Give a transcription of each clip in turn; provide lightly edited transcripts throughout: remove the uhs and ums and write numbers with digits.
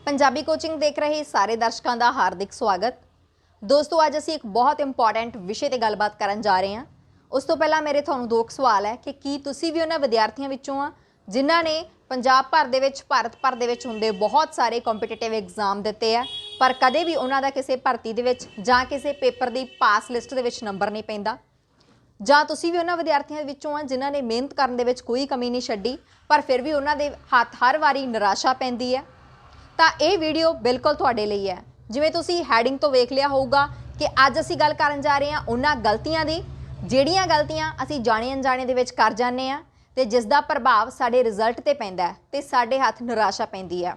Punjabi coaching देख रहे सारे दर्शकों का हार्दिक स्वागत। दोस्तों अज असी एक बहुत इंपॉर्टेंट विषय पर गलबात करन जा रहे हैं। उस तो पहला मेरे तुहानूं दो सवाल है कि की तुसी भी उन्हां विद्यार्थियों विचों आ जिन्हां ने पंजाब भर दे विच भारत भर दे विच हुंदे बहुत सारे कॉम्पीटेटिव एग्जाम दिते हैं पर कदे भी उन्हां दा किसी भर्ती दे विच जां किसी पेपर की पास लिस्ट दे विच नंबर नहीं पैंदा, जां तुसी भी उन्हां विद्यार्थियों विचों आ जिन्हां ने मेहनत करन दे विच कोई कमी नहीं छड्डी पर फिर भी उन्हां दे हत्थ हर वारी निराशा पैंदी है। तो ये वीडियो बिल्कुल तुहाडे लई है। जिवें तुसी हैडिंग तो वेख लिया होगा कि अज असी गल करन जा रहे हैं उन्हां गलतियां दी जिहड़ियां गलतियां असी जाणे अनजाणे दे विच कर जाने आ ते जिस दा प्रभाव साडे रिजल्ट ते पैंदा है ते साडे हत्थ निराशा पैंदी है।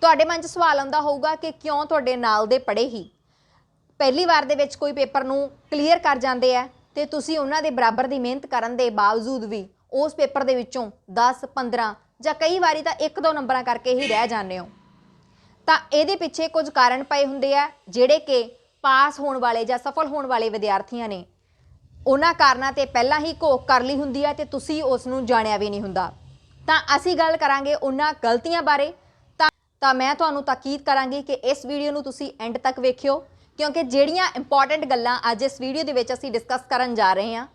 तुहाडे मन च सवाल आउंदा होगा कि क्यों तुहाडे नाल दे पढ़े ही पहली बार दे विच कोई पेपर नूं क्लीयर कर जांदे आ ते तुसी उन्हां दे बराबर दी मेहनत करन दे बावजूद भी उस पेपर दे विचों 10 15 जां कई वारी तां 1-2 नंबरां करके ही रह जांदे हो। ਤਾਂ ਇਹਦੇ ਪਿੱਛੇ ਕੁਝ ਕਾਰਨ ਪਏ ਹੁੰਦੇ ਆ ਜਿਹੜੇ ਕਿ ਪਾਸ ਹੋਣ ਵਾਲੇ ਜਾਂ ਸਫਲ ਹੋਣ ਵਾਲੇ ਵਿਦਿਆਰਥੀਆਂ ਨੇ ਉਹਨਾਂ ਕਾਰਨਾਂ ਤੇ ਪਹਿਲਾਂ ਹੀ ਘੋਖ ਕਰ ਲਈ ਹੁੰਦੀ ਹੈ ਤੇ ਤੁਸੀਂ ਉਸ ਨੂੰ ਜਾਣਿਆ ਵੀ ਨਹੀਂ ਹੁੰਦਾ। ਤਾਂ ਅਸੀਂ ਗੱਲ ਕਰਾਂਗੇ ਉਹਨਾਂ ਗਲਤੀਆਂ ਬਾਰੇ। ਤਾਂ ਮੈਂ ਤੁਹਾਨੂੰ ਤਾਕੀਦ ਕਰਾਂਗੀ ਕਿ ਇਸ ਵੀਡੀਓ ਨੂੰ ਤੁਸੀਂ ਐਂਡ ਤੱਕ ਵੇਖਿਓ ਕਿਉਂਕਿ ਜਿਹੜੀਆਂ ਇੰਪੋਰਟੈਂਟ ਗੱਲਾਂ ਅੱਜ ਇਸ ਵੀਡੀਓ ਦੇ ਵਿੱਚ ਅਸੀਂ ਡਿਸਕਸ ਕਰਨ ਜਾ ਰਹੇ ਹਾਂ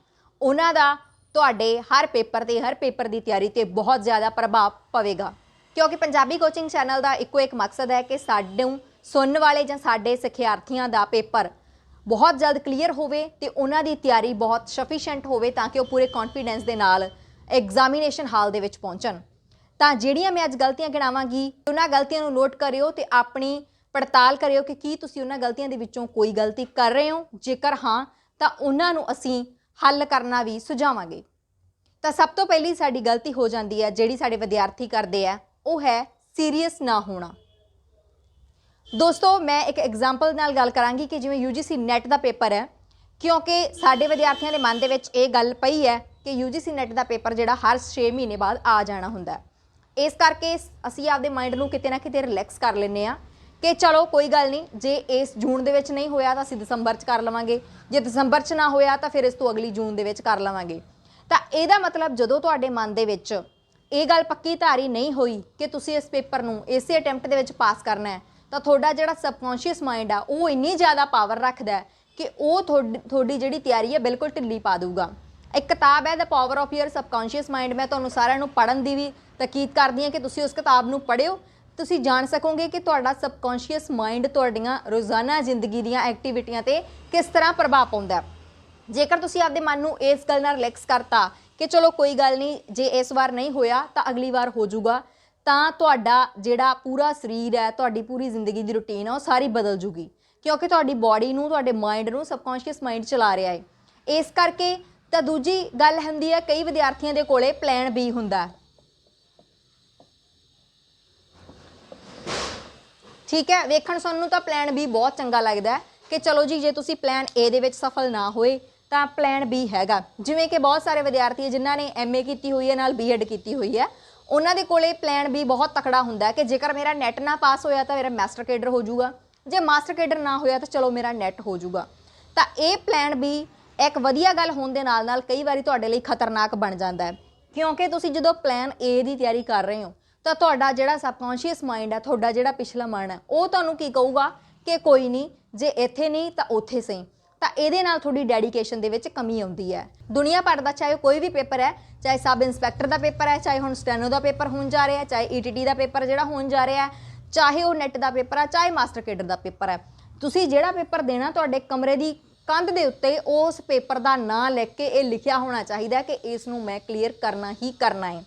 ਉਹਨਾਂ ਦਾ ਤੁਹਾਡੇ ਹਰ ਪੇਪਰ ਦੀ ਤਿਆਰੀ ਤੇ ਬਹੁਤ ਜ਼ਿਆਦਾ ਪ੍ਰਭਾਵ ਪਵੇਗਾ। क्योंकि पंजाबी कोचिंग चैनल का इको एक मकसद है कि साडू सुनने वाले जां साडे सिखियार्थियों का पेपर बहुत जल्द क्लीयर होवे ते उन्हां दी तैयारी बहुत सफिशेंट होवे ताकि वो पूरे कॉन्फिडेंस के नाल एग्जामिनेशन हाल दे विच पहुंचण। तां जिहड़ियां मैं अज गलतियां गिणावांगी उन्हां गलतियां नूं नोट करियो ते अपनी पड़ताल करियो कि की तुसीं उन्हां गलतियां दे विचों कोई गलती कर रहे हो, जेकर हाँ तां उन्हां नूं असीं हल करना भी सुझावांगे। तां सब तो पहली साडी गलती हो जाती है जिहड़ी साडे विद्यार्थी करदे आ वो है सीरीयस ना होना। दोस्तों मैं एक एग्जाम्पल नाल गल करांगी कि जिवें यूजीसी नैट का पेपर है क्योंकि साडे विद्यार्थियों के मन दे विच ये गल पई है कि यूजीसी नैट का पेपर जिहड़ा हर 6 महीने बाद आ जाना हुंदा है। इस करके असीं आपदे माइंड नूं किते ना किते रिलैक्स कर लैंदे आ कि चलो कोई गल नहीं, जे इस जून दे विच नहीं होया तां असीं दसंबर च कर लवांगे, जे दसंबर च ना होया तां फिर इस तो अगली जून दे विच कर लवांगे। तां इहदा मतलब जदों तुहाडे मन दे विच ये गल पक्की धारी नहीं हुई कि तुसी इस पेपर नूं इसे अटैम्प्ट दे विच पास करना है तो तुहाडा जिहड़ा सबकॉन्शियस माइंड आ वो इन्नी ज़्यादा पावर रखदा है कि वो तुहाडी जिहड़ी तैयारी है बिल्कुल ढिल्ली पा दूगा। एक किताब है the power of your subconscious mind, मैं तुहानूं सारिआं नूं पढ़न दी भी ताकीद करदी हां कि तुसी उस किताब नूं पढ़िओ, तुसी जान सकोगे कि तुहाडा सबकॉन्शियस माइंड तुहाडीआं रोज़ाना जिंदगी दीआं एक्टिविटीआं ते किस तरह प्रभाव पाउंदा है। जेकर तुसी आपदे मन नूं इस गल नाल रिलैक्स करता कि चलो कोई गल नहीं, जे इस बार नहीं होया तो अगली बार हो जाऊगा, तो तुहाडा जिहड़ा पूरा शरीर है तुहाडी पूरी जिंदगी की रूटीन है वो सारी बदल जूगी क्योंकि तुहाडी बॉडी नूं तुहाडे माइंड नूं सबकॉन्शियस माइंड चला रहा है। इस करके तो दूजी गल हुंदी है कई विद्यार्थियों के कोले प्लान बी हुंदा है। ठीक है, वेखण सुणन तो प्लान बी बहुत चंगा लगता है कि चलो जी जे तुसी प्लान ए दे विच सफल ना होए तो प्लान बी हैगा। जिवें कि बहुत सारे विद्यार्थी जिन्होंने MA की हुई है नाल BEd की हुई है उन्होंने कोले प्लान बी बहुत तकड़ा हुंदा है कि जेकर मेरा नैट ना पास होया तो मेरा मास्टर कैडर हो जाऊगा, जे मास्टर कैडर ना होया तो चलो मेरा नैट हो जाऊगा। तो ये प्लान बी एक वधिया गल होण दे नाल नाल कई बारी तुहाडे लई खतरनाक बन जाता है क्योंकि तुसीं जदों प्लान ए की तैयारी कर रहे हो तो तुहाडा जिहड़ा सबकॉन्शियस माइंड है तुहाडा जिहड़ा पिछला मन है वो तुहानूं की कहूगा कि कोई नहीं, जे इत्थे नहीं तो उत्थे सही। तो ये थोड़ी डेडिकेशन दे विच कमी आउंदी है। दुनिया भर का चाहे कोई भी पेपर है, चाहे सब इंस्पैक्टर का पेपर है, चाहे हुण स्टैनो का पेपर होण जा रहा है, चाहे ETT का पेपर जिहड़ा होण जा रहा है, चाहे वो नैट का पेपर है, चाहे मास्टर कैडर का पेपर है, तुसी जिहड़ा पेपर देना तुहाडे कमरे की कंध दे उत्ते उस पेपर का नाम लिख के ये लिखिया होना चाहिए कि इसनूं मैं क्लीयर करना ही करना है।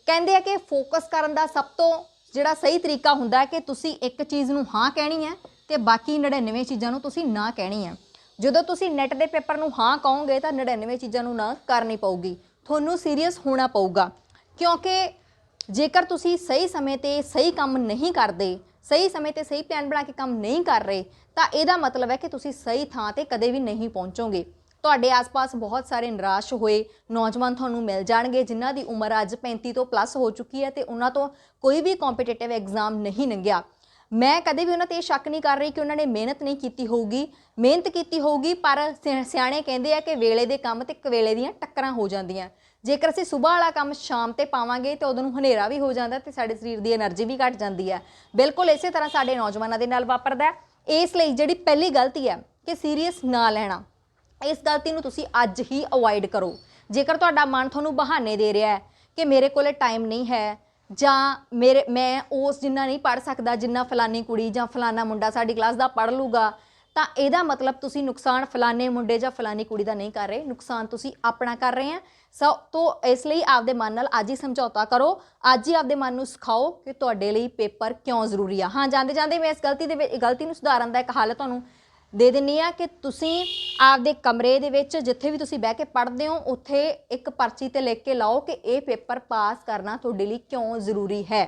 कहंदे आ कि फोकस करन दा सब तो जिहड़ा सही तरीका हुंदा है कि तुसी एक चीज़ नूं हाँ कहनी है ते बाकी 99 चीज़ां नूं तुसी ना कहनी है। ਜਦੋਂ ਤੁਸੀਂ ਨੈਟ ਦੇ पेपर ਨੂੰ हाँ कहोगे तो 99 चीज़ों ना करनी पऊगी, ਤੁਹਾਨੂੰ सीरीयस होना पऊगा क्योंकि जेकर तुसी सही समय ते सही काम नहीं करते, सही समय ते सही प्लान बना के काम नहीं कर रहे तो यदा मतलब है कि तुसी सही थां ते कदे भी नहीं पहुँचोगे। तुहाडे आस पास बहुत सारे निराश होए नौजवान तुहानूं मिल जाणगे जिन्हां दी उम्र अज 35 तो प्लस हो चुकी है तो उन्हां तो कोई भी कॉम्पीटेटिव एग्जाम नहीं लंघिया। मैं कदे भी उन्होंने शक नहीं कर रही कि उन्होंने मेहनत नहीं की होगी, मेहनत की होगी पर सियाणे कहते हैं कि वेले दे काम ते कवेले दीयां टक्करां हो जांदियां। ਜੇਕਰ ਅਸੀਂ ਸੁਬਾਹ ਵਾਲਾ ਕੰਮ ਸ਼ਾਮ ਤੇ ਪਾਵਾਂਗੇ ਤੇ ਉਦੋਂ ਨੂੰ ਹਨੇਰਾ ਵੀ ਹੋ ਜਾਂਦਾ ਤੇ ਸਾਡੇ ਸਰੀਰ ਦੀ એનર્ਜੀ ਵੀ ਘਟ ਜਾਂਦੀ ਹੈ। ਬਿਲਕੁਲ ਇਸੇ ਤਰ੍ਹਾਂ ਸਾਡੇ ਨੌਜਵਾਨਾਂ ਦੇ ਨਾਲ ਵਾਪਰਦਾ ਹੈ। ਇਸ ਲਈ ਜਿਹੜੀ ਪਹਿਲੀ ਗਲਤੀ ਹੈ ਕਿ ਸੀਰੀਅਸ ਨਾ ਲੈਣਾ, ਇਸ ਗਲਤੀ ਨੂੰ ਤੁਸੀਂ ਅੱਜ ਹੀ ਅਵੋਇਡ ਕਰੋ। ਜੇਕਰ ਤੁਹਾਡਾ ਮਨ ਤੁਹਾਨੂੰ ਬਹਾਨੇ ਦੇ ਰਿਹਾ ਹੈ ਕਿ ਮੇਰੇ ਕੋਲ ਟਾਈਮ ਨਹੀਂ ਹੈ ਜਾਂ ਮੈਂ ਉਸ ਜਿੰਨਾ ਨਹੀਂ ਪੜ੍ਹ ਸਕਦਾ ਜਿੰਨਾ ਫਲਾਨੀ ਕੁੜੀ ਜਾਂ ਫਲਾਨਾ ਮੁੰਡਾ ਸਾਡੀ ਕਲਾਸ ਦਾ ਪੜ੍ਹ ਲੂਗਾ, ਤਾਂ ਇਹਦਾ ਮਤਲਬ ਤੁਸੀਂ ਨੁਕਸਾਨ ਫਲਾਨੇ ਮੁੰਡੇ ਜਾਂ ਫਲਾਨੀ ਕੁੜੀ ਦਾ ਨਹੀਂ ਕਰ ਰਹੇ, ਨੁਕਸਾਨ ਤੁਸੀਂ ਆਪਣਾ ਕਰ ਰਹੇ ਆ। ਸੋ ਤੋਂ ਇਸ ਲਈ ਆਪਦੇ ਮਨ ਨਾਲ ਅੱਜ ਹੀ ਸਮਝੌਤਾ ਕਰੋ, ਅੱਜ ਹੀ ਆਪਦੇ ਮਨ ਨੂੰ ਸਿਖਾਓ ਕਿ ਤੁਹਾਡੇ ਲਈ ਪੇਪਰ ਕਿਉਂ ਜ਼ਰੂਰੀ ਆ। ਹਾਂ, ਜਾਂਦੇ ਜਾਂਦੇ ਮੈਂ ਇਸ ਗਲਤੀ ਨੂੰ ਸੁਧਾਰਨ ਦਾ ਇੱਕ ਹੱਲ ਤੁਹਾਨੂੰ ਦੇ ਦਿੰਦੀ ਆ ਕਿ ਤੁਸੀਂ ਆਪਦੇ ਕਮਰੇ ਦੇ ਵਿੱਚ ਜਿੱਥੇ ਵੀ ਤੁਸੀਂ ਬਹਿ ਕੇ ਪੜ੍ਹਦੇ ਹੋ ਉੱਥੇ ਇੱਕ ਪਰਚੀ ਤੇ ਲਿਖ ਕੇ ਲਾਓ ਕਿ ਇਹ ਪੇਪਰ ਪਾਸ ਕਰਨਾ ਤੁਹਾਡੇ ਲਈ ਕਿਉਂ ਜ਼ਰੂਰੀ ਹੈ।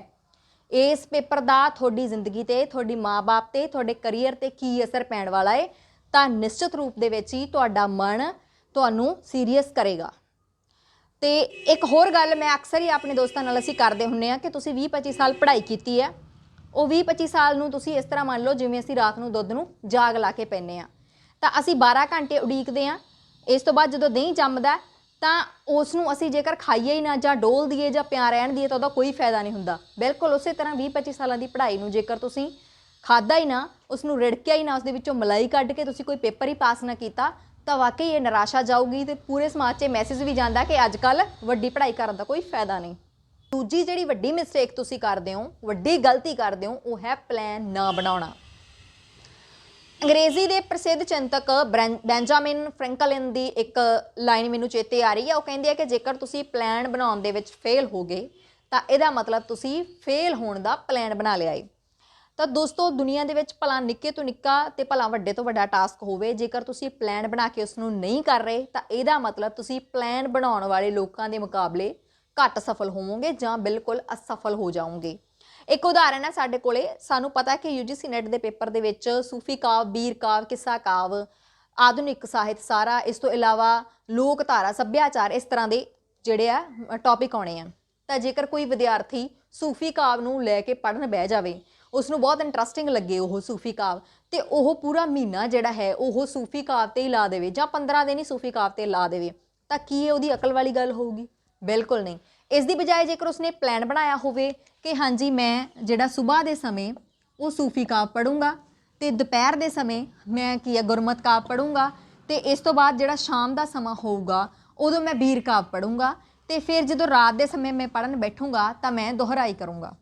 ਇਸ ਪੇਪਰ ਦਾ ਤੁਹਾਡੀ ਜ਼ਿੰਦਗੀ ਤੇ, ਤੁਹਾਡੀ ਮਾਂ-ਬਾਪ ਤੇ, ਤੁਹਾਡੇ ਕਰੀਅਰ ਤੇ ਕੀ ਅਸਰ ਪੈਣ ਵਾਲਾ ਹੈ, ਤਾਂ ਨਿਸ਼ਚਿਤ ਰੂਪ ਦੇ ਵਿੱਚ ਹੀ ਤੁਹਾਡਾ ਮਨ ਤੁਹਾਨੂੰ ਸੀਰੀਅਸ ਕਰੇਗਾ। ਤੇ ਇੱਕ ਹੋਰ ਗੱਲ ਮੈਂ ਅਕਸਰ ਹੀ ਆਪਣੇ ਦੋਸਤਾਂ ਨਾਲ ਅਸੀਂ ਕਰਦੇ ਹੁੰਦੇ ਆ ਕਿ ਤੁਸੀਂ 20-25 ਸਾਲ ਪੜ੍ਹਾਈ ਕੀਤੀ ਹੈ, ਉਹ 20-25 ਸਾਲ ਨੂੰ ਤੁਸੀਂ ਇਸ ਤਰ੍ਹਾਂ ਮੰਨ ਲਓ ਜਿਵੇਂ ਅਸੀਂ ਰਾਤ ਨੂੰ ਦੁੱਧ ਨੂੰ ਜਾਗ ਲਾ ਕੇ ਪੈਂਦੇ ਹਾਂ, ਤਾਂ ਅਸੀਂ 12 ਘੰਟੇ ਉਡੀਕਦੇ ਹਾਂ। ਇਸ ਤੋਂ ਬਾਅਦ ਜਦੋਂ ਦਹੀਂ ਜੰਮਦਾ ਤਾਂ ਉਸ ਨੂੰ ਅਸੀਂ ਜੇਕਰ ਖਾਈਏ ਹੀ ਨਾ ਜਾਂ ਡੋਲ ਦਈਏ ਜਾਂ ਪਿਆ ਰਹਿਣ ਦਈਏ ਤਾਂ ਉਹਦਾ ਕੋਈ ਫਾਇਦਾ ਨਹੀਂ ਹੁੰਦਾ। ਬਿਲਕੁਲ ਉਸੇ ਤਰ੍ਹਾਂ 20-25 ਸਾਲਾਂ ਦੀ ਪੜ੍ਹਾਈ ਨੂੰ ਜੇਕਰ ਤੁਸੀਂ ਖਾਧਾ ਹੀ ਨਾ, ਉਸ ਨੂੰ ਰਿੜਕਿਆ ਹੀ ਨਾ, ਉਸ ਦੇ ਵਿੱਚੋਂ ਮਲਾਈ ਕੱਢ ਕੇ ਤੁਸੀਂ ਕੋਈ ਪੇਪਰ ਹੀ ਪਾਸ ਨਾ ਕੀਤਾ, ਤਾਂ ਵਾਕਈ ਇਹ ਨਿਰਾਸ਼ਾ ਜਾਊਗੀ ਤੇ ਪੂਰੇ ਸਮਾਜ 'ਚ ਮੈਸੇਜ ਵੀ ਜਾਂਦਾ ਕਿ ਅੱਜ ਕੱਲ੍ਹ ਵੱਡੀ ਪੜ੍ਹਾਈ ਕਰਨ ਦਾ ਕੋਈ ਫਾਇਦਾ ਨਹੀਂ। ਦੂਜੀ ਜਿਹੜੀ ਵੱਡੀ ਮਿਸਟੇਕ ਤੁਸੀਂ ਕਰਦੇ ਹੋ, ਵੱਡੀ ਗਲਤੀ ਕਰਦੇ ਹੋ, ਉਹ ਹੈ ਪਲਾਨ ਨਾ ਬਣਾਉਣਾ। ਅੰਗਰੇਜ਼ੀ ਦੇ ਪ੍ਰਸਿੱਧ ਚਿੰਤਕ ਬੈਂਜਾਮਿਨ ਫਰੈਂਕਲਿਨ ਦੀ ਇੱਕ ਲਾਈਨ ਮੈਨੂੰ ਚੇਤੇ ਆ ਰਹੀ ਹੈ। ਉਹ ਕਹਿੰਦੇ ਆ ਕਿ ਜੇਕਰ ਤੁਸੀਂ ਪਲਾਨ ਬਣਾਉਣ ਦੇ ਵਿੱਚ ਫੇਲ ਹੋ ਗਏ ਤਾਂ ਇਹਦਾ ਮਤਲਬ ਤੁਸੀਂ ਫੇਲ ਹੋਣ ਦਾ ਪਲਾਨ ਬਣਾ ਲਿਆ ਏ। ਤਾਂ ਦੋਸਤੋ, ਦੁਨੀਆ ਦੇ ਵਿੱਚ ਭਲਾ ਨਿੱਕੇ ਤੋਂ ਨਿੱਕਾ ਤੇ ਭਲਾ ਵੱਡੇ ਤੋਂ ਵੱਡਾ ਟਾਸਕ ਹੋਵੇ, ਜੇਕਰ ਤੁਸੀਂ ਪਲਾਨ ਬਣਾ ਕੇ ਉਸ ਨੂੰ ਨਹੀਂ ਕਰ ਰਹੇ ਤਾਂ ਇਹਦਾ ਮਤਲਬ ਤੁਸੀਂ ਪਲਾਨ ਬਣਾਉਣ ਵਾਲੇ ਲੋਕਾਂ ਦੇ ਮੁਕਾਬਲੇ ਘੱਟ ਸਫਲ ਹੋਵੋਗੇ ਜਾਂ ਬਿਲਕੁਲ ਅਸਫਲ ਹੋ ਜਾਓਗੇ। ਇੱਕ ਉਦਾਹਰਨ ਹੈ ਸਾਡੇ ਕੋਲੇ, ਸਾਨੂੰ ਪਤਾ ਕਿ UGC ਨੈਟ ਦੇ ਪੇਪਰ ਦੇ ਵਿੱਚ ਸੂਫੀ ਕਾਵ, ਬੀਰ ਕਾਵ, ਕਿੱਸਾ ਕਾਵ, ਆਧੁਨਿਕ ਸਾਹਿਤ ਸਾਰਾ, ਇਸ ਤੋਂ ਇਲਾਵਾ ਲੋਕ ਧਾਰਾ, ਸੱਭਿਆਚਾਰ, ਇਸ ਤਰ੍ਹਾਂ ਦੇ ਜਿਹੜੇ ਆ ਟੌਪਿਕ ਆਉਣੇ ਆ। ਤਾਂ ਜੇਕਰ ਕੋਈ ਵਿਦਿਆਰਥੀ ਸੂਫੀ ਕਾਵ ਨੂੰ ਲੈ ਕੇ ਪੜ੍ਹਨ ਬਹਿ ਜਾਵੇ, ਉਸ ਨੂੰ ਬਹੁਤ ਇੰਟਰਸਟਿੰਗ ਲੱਗੇ ਉਹ ਸੂਫੀ ਕਾਵ, ਤੇ ਉਹ ਪੂਰਾ ਮਹੀਨਾ ਜਿਹੜਾ ਹੈ ਉਹ ਸੂਫੀ ਕਾਵ ਤੇ ਹੀ ਲਾ ਦੇਵੇ ਜਾਂ 15 ਦਿਨ ਹੀ ਸੂਫੀ ਕਾਵ ਤੇ ਲਾ ਦੇਵੇ, ਤਾਂ ਕੀ ਇਹ ਉਹਦੀ ਅਕਲ ਵਾਲੀ ਗੱਲ ਹੋਊਗੀ? ਬਿਲਕੁਲ ਨਹੀਂ। ਇਸ ਦੀ ਬਜਾਏ ਜੇਕਰ ਉਸਨੇ ਪਲਾਨ ਬਣਾਇਆ ਹੋਵੇ ਕਿ ਹਾਂਜੀ ਮੈਂ ਜਿਹੜਾ ਸੁਬਾਹ ਦੇ ਸਮੇਂ ਉਹ ਸੂਫੀ ਕਾਵ ਪੜ੍ਹੂੰਗਾ ਤੇ ਦੁਪਹਿਰ ਦੇ ਸਮੇਂ ਮੈਂ ਕੀ ਹੈ ਗੁਰਮਤ ਕਾਵ ਪੜ੍ਹੂੰਗਾ, ਤੇ ਇਸ ਤੋਂ ਬਾਅਦ ਜਿਹੜਾ ਸ਼ਾਮ ਦਾ ਸਮਾਂ ਹੋਊਗਾ ਉਦੋਂ ਮੈਂ ਬੀਰ ਕਾਵ ਪੜ੍ਹੂੰਗਾ, ਤੇ ਫਿਰ ਜਦੋਂ ਰਾਤ ਦੇ ਸਮੇਂ ਮੈਂ ਪੜ੍ਹਨ ਬੈਠੂੰਗਾ ਤਾਂ ਮੈਂ ਦੁਹਰਾਈ ਕਰੂੰਗਾ।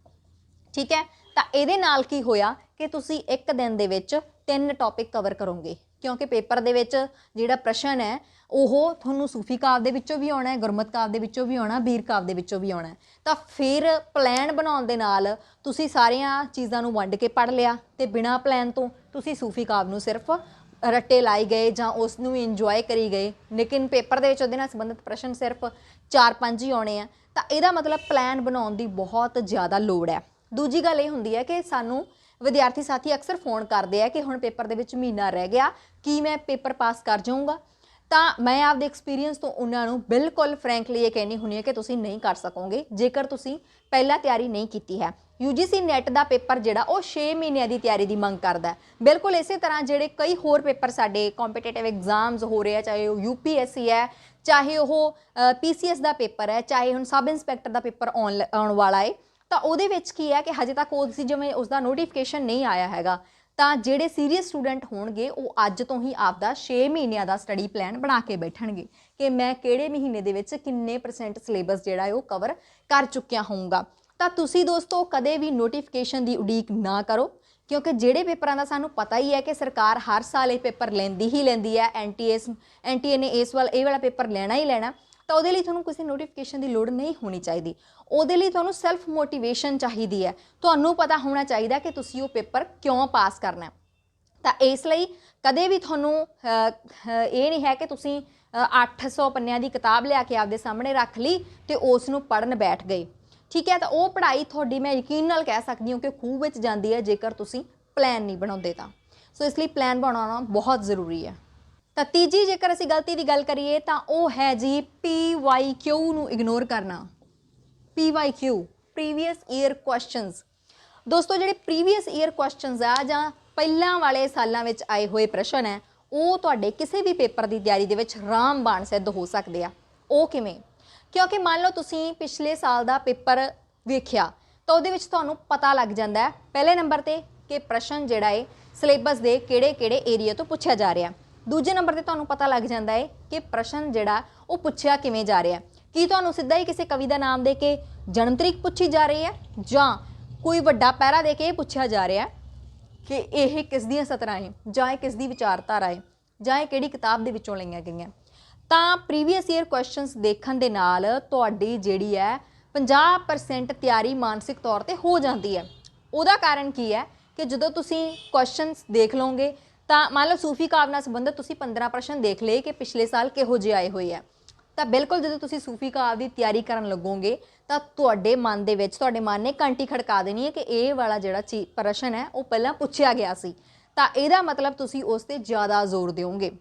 ਠੀਕ ਹੈ, ਤਾਂ ਇਹਦੇ ਨਾਲ ਕੀ ਹੋਇਆ ਕਿ ਤੁਸੀਂ ਇੱਕ ਦਿਨ ਦੇ ਵਿੱਚ 3 ਟੌਪਿਕ ਕਵਰ ਕਰੋਗੇ, ਕਿਉਂਕਿ ਪੇਪਰ ਦੇ ਵਿੱਚ ਜਿਹੜਾ ਪ੍ਰਸ਼ਨ ਹੈ ਉਹ ਤੁਹਾਨੂੰ ਸੂਫੀ ਕਾਵ ਦੇ ਵਿੱਚੋਂ ਵੀ ਆਉਣਾ ਹੈ, ਗੁਰਮਤ ਕਾਵ ਦੇ ਵਿੱਚੋਂ ਵੀ ਆਉਣਾ, ਬੀਰ ਕਾਵ ਦੇ ਵਿੱਚੋਂ ਵੀ ਆਉਣਾ। ਤਾਂ ਫਿਰ ਪਲਾਨ ਬਣਾਉਣ ਦੇ ਨਾਲ ਤੁਸੀਂ ਸਾਰੀਆਂ ਚੀਜ਼ਾਂ ਨੂੰ ਵੰਡ ਕੇ ਪੜ੍ਹ ਲਿਆ, ਤੇ ਬਿਨਾਂ ਪਲਾਨ ਤੋਂ ਤੁਸੀਂ ਸੂਫੀ ਕਾਵ ਨੂੰ ਸਿਰਫ ਰੱਟੇ ਲਾਏ ਗਏ ਜਾਂ ਉਸ ਨੂੰ ਇੰਜੋਏ ਕਰੀ ਗਏ, ਲੇਕਿਨ ਪੇਪਰ ਦੇ ਵਿੱਚ ਉਹਦੇ ਨਾਲ ਸੰਬੰਧਿਤ ਪ੍ਰਸ਼ਨ ਸਿਰਫ 4-5 ਹੀ ਆਉਣੇ ਆ। ਤਾਂ ਇਹਦਾ ਮਤਲਬ ਪਲਾਨ ਬਣਾਉਣ ਦੀ ਬਹੁਤ ਜ਼ਿਆਦਾ ਲੋੜ ਹੈ। ਦੂਜੀ ਗੱਲ ਇਹ ਹੁੰਦੀ ਹੈ ਕਿ ਸਾਨੂੰ ਵਿਦਿਆਰਥੀ ਸਾਥੀ ਅਕਸਰ ਫੋਨ ਕਰਦੇ ਆ ਕਿ ਹੁਣ ਪੇਪਰ ਦੇ ਵਿੱਚ ਮਹੀਨਾ ਰਹਿ ਗਿਆ, ਕੀ ਮੈਂ ਪੇਪਰ ਪਾਸ ਕਰ ਜਾਊਂਗਾ? ਤਾਂ ਮੈਂ ਆਪਦੇ ਐਕਸਪੀਰੀਅੰਸ ਤੋਂ ਉਹਨਾਂ ਨੂੰ ਬਿਲਕੁਲ ਫਰੈਂਕਲੀ ਇਹ ਕਹਿਣੀ ਹੁੰਦੀ ਹੈ ਕਿ ਤੁਸੀਂ ਨਹੀਂ ਕਰ ਸਕੋਗੇ ਜੇਕਰ ਤੁਸੀਂ ਪਹਿਲਾਂ ਤਿਆਰੀ ਨਹੀਂ ਕੀਤੀ ਹੈ। UGC ਨੈਟ ਦਾ ਪੇਪਰ ਜਿਹੜਾ ਉਹ 6 ਮਹੀਨਿਆਂ ਦੀ ਤਿਆਰੀ ਦੀ ਮੰਗ ਕਰਦਾ ਹੈ। ਬਿਲਕੁਲ ਇਸੇ ਤਰ੍ਹਾਂ ਜਿਹੜੇ ਕਈ ਹੋਰ ਪੇਪਰ ਸਾਡੇ ਕੰਪੀਟੀਟਿਵ ਐਗਜ਼ਾਮਸ ਹੋ ਰਹੇ ਆ, ਚਾਹੇ ਉਹ UPSC ਹੈ, ਚਾਹੇ ਉਹ PCS ਦਾ ਪੇਪਰ ਹੈ, ਚਾਹੇ ਹੁਣ ਸਬ ਇੰਸਪੈਕਟਰ ਦਾ ਪੇਪਰ ਆਉਣ ਵਾਲਾ ਹੈ, ਤਾਂ ਉਹਦੇ ਵਿੱਚ ਕੀ ਹੈ ਕਿ ਹਜੇ ਤੱਕ ਜਿਵੇਂ ਉਸਦਾ ਨੋਟੀਫਿਕੇਸ਼ਨ ਨਹੀਂ ਆਇਆ ਹੈਗਾ, ਤਾਂ ਜਿਹੜੇ ਸੀਰੀਅਸ ਸਟੂਡੈਂਟ ਹੋਣਗੇ ਉਹ ਅੱਜ ਤੋਂ ਹੀ ਆਪਦਾ 6 ਮਹੀਨਿਆਂ ਦਾ ਸਟੱਡੀ ਪਲਾਨ ਬਣਾ ਕੇ ਬੈਠਣਗੇ ਕਿ ਮੈਂ ਕਿਹੜੇ ਮਹੀਨੇ ਦੇ ਵਿੱਚ ਕਿੰਨੇ % ਸਿਲੇਬਸ ਜਿਹੜਾ ਹੈ ਉਹ ਕਵਰ ਕਰ ਚੁੱਕਿਆ ਹੋਊਗਾ। ਤਾਂ ਤੁਸੀਂ ਦੋਸਤੋ ਕਦੇ ਵੀ ਨੋਟੀਫਿਕੇਸ਼ਨ ਦੀ ਉਡੀਕ ਨਾ ਕਰੋ, ਕਿਉਂਕਿ ਜਿਹੜੇ ਪੇਪਰਾਂ ਦਾ ਸਾਨੂੰ ਪਤਾ ਹੀ ਹੈ ਕਿ ਸਰਕਾਰ ਹਰ ਸਾਲ ਇਹ ਪੇਪਰ ਲੈਂਦੀ ਹੀ ਲੈਂਦੀ ਹੈ, NTA ਨੇ ਇਹ ਵਾਲਾ ਪੇਪਰ ਲੈਣਾ ਹੀ ਲੈਣਾ, ਤਾਂ ਉਹਦੇ ਲਈ ਤੁਹਾਨੂੰ ਕਿਸੇ ਨੋਟੀਫਿਕੇਸ਼ਨ ਦੀ ਲੋੜ ਨਹੀਂ ਹੋਣੀ ਚਾਹੀਦੀ। ਉਹਦੇ ਲਈ ਤੁਹਾਨੂੰ ਸੈਲਫ ਮੋਟੀਵੇਸ਼ਨ ਚਾਹੀਦੀ ਹੈ, ਤੁਹਾਨੂੰ ਪਤਾ ਹੋਣਾ ਚਾਹੀਦਾ ਕਿ ਤੁਸੀਂ ਉਹ ਪੇਪਰ ਕਿਉਂ ਪਾਸ ਕਰਨਾ। ਤਾਂ ਇਸ ਲਈ ਕਦੇ ਵੀ ਤੁਹਾਨੂੰ ਇਹ ਨਹੀਂ ਹੈ ਕਿ ਤੁਸੀਂ 800 ਪੰਨਿਆਂ ਦੀ ਕਿਤਾਬ ਲਿਆ ਕੇ ਆਪਦੇ ਸਾਹਮਣੇ ਰੱਖ ਲਈ ਤੇ ਉਸ ਨੂੰ ਪੜ੍ਹਨ ਬੈਠ ਗਏ। ਠੀਕ ਹੈ, ਤਾਂ ਉਹ ਪੜ੍ਹਾਈ ਤੁਹਾਡੀ ਮੈਂ ਯਕੀਨ ਨਾਲ ਕਹਿ ਸਕਦੀ ਹਾਂ ਕਿ ਖੂਹ ਵਿੱਚ ਜਾਂਦੀ ਹੈ ਜੇਕਰ ਤੁਸੀਂ ਪਲਾਨ ਨਹੀਂ ਬਣਾਉਂਦੇ ਤਾਂ। ਸੋ ਇਸ ਲਈ ਪਲਾਨ ਬਣਾਉਣਾ ਬਹੁਤ ਜ਼ਰੂਰੀ ਹੈ। ਤਾਂ ਤੀਜੀ ਜੇਕਰ ਅਸੀਂ ਗਲਤੀ ਦੀ ਗੱਲ ਕਰੀਏ ਤਾਂ ਉਹ ਹੈ ਜੀ PYQ ਨੂੰ ਇਗਨੋਰ ਕਰਨਾ। PYQ previous year questions. ਦੋਸਤੋ ਜਿਹੜੇ ਪ੍ਰੀਵੀਅਸ ਈਅਰ ਕੁਐਸਚਨਸ ਆ ਜਾਂ ਪਹਿਲਾਂ ਵਾਲੇ ਸਾਲਾਂ ਵਿੱਚ ਆਏ ਹੋਏ ਪ੍ਰਸ਼ਨ ਹੈ, ਉਹ ਤੁਹਾਡੇ ਕਿਸੇ ਵੀ ਪੇਪਰ ਦੀ ਤਿਆਰੀ ਦੇ ਵਿੱਚ ਰਾਮਬਾਣ ਸਿੱਧ ਹੋ ਸਕਦੇ ਆ। ਉਹ ਕਿਵੇਂ? क्योंकि मान लो तुसी पिछले साल का पेपर वेख्या तो उहदे विच तुहानूं पता लग जाता है पहले नंबर ते कि प्रश्न जिहड़ा है सिलेबस के किहड़े एरिया तो पुछया जा रहा। दूजे नंबर ते तुहानूं पता लग जाता है कि प्रश्न जिहड़ा वो पुछया किवें जा रहा। कि तुहानूं सीधा ही किसी कवि का नाम दे के जन्म तरीक पुछी जा रही है जां कोई वड्डा पैरा दे के पुछया जा रहा कि यह किस दियां सतरां है जां यह किस दी विचारधारा है जां यह किहड़ी किताब दे विचों लईआं गईआं। तां प्रीवियस ईयर क्वेश्चनस देखण दे नाल तुहाडी जिहड़ी है 50% तैयारी मानसिक तौर पर हो जाती है। उहदा कारण की है कि जदों तुसीं क्वेश्चनस देख लोगे तो मान लो सूफी काव्य नाल संबंधित तुसीं 15 प्रश्न देख ले कि पिछले साल किहो जिहे आए हुए है। तो बिल्कुल जो तुसीं सूफी काव्य की तैयारी करन लगोगे तो तुहाडे मन दे विच तुहाडे मन ने घंटी खड़का देनी है कि ये वाला जिहड़ा प्रश्न है वो पहलां पुछया गया सी। तो इहदा मतलब तुसीं उस ते ज़्यादा जोर दिओगे।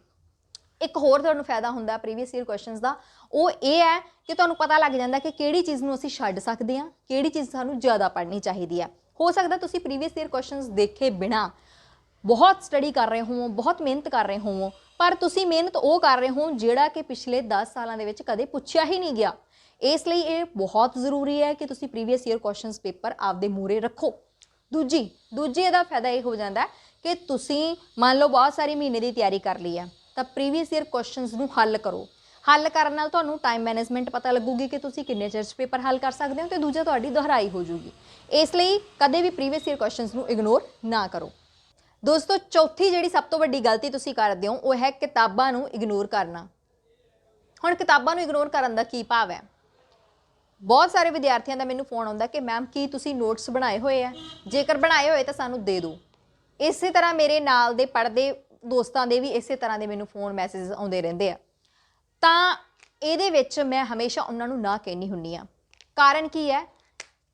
एक होर तुहानूं फायदा हुंदा प्रीवियस ईयर क्वेश्चनस का वो ये है कि तुहानूं पता लग जाता कि किहड़ी चीज़ नूं असीं छड्ड सकदे हां किहड़ी चीज़ सानूं ज़्यादा पढ़नी चाहिदी है। हो सकदा तुसीं प्रीवियस ईयर क्वेश्चनस देखे बिना बहुत स्टडी कर रहे हो बहुत मेहनत कर रहे हो पर तुसीं मेहनत वो कर रहे हो जिहड़ा कि पिछले 10 सालों के कदे पुछया ही नहीं गया। इसलिए ये बहुत जरूरी है कि तुसीं प्रीवियस ईयर क्वेश्चनस पेपर आपदे मूहरे रखो। दूजी इहदा फायदा ये हो जाता है कि तुसीं मान लो बहुत सारी महीने की तैयारी कर ली है तो प्रीवियस ईयर क्वेश्चनस नूं हल करो। हल करन नाल तुहानूं टाइम मैनेजमेंट पता लगूगी कि तुसीं किन्ने चिर पेपर हल कर सकते हो तो दूजा तुहाडी दोहराई हो जूगी। इसलिए कदे भी प्रीवियस ईयर क्वेश्चनस नूं इग्नोर ना करो। दोस्तों चौथी जिहड़ी सब तो वड्डी गलती तुसीं करदे हो वो है किताबां नूं इग्नोर करना। हुण किताबां नूं इग्नोर करन दा की भाव है। बहुत सारे विद्यार्थियों का मैनूं फोन आउंदा कि मैम की तुसीं नोट्स बनाए हुए है जेकर बनाए हुए तो सानूं दे दो। इस तरह मेरे नाल दे पढ़दे दोस्तां दे भी इस तरह के मैनूं फोन मैसेज आउंदे रहिंदे आ। तां इहदे विच मैं हमेशा उन्हां नूं ना कहनी हुंदी आ। कारण की है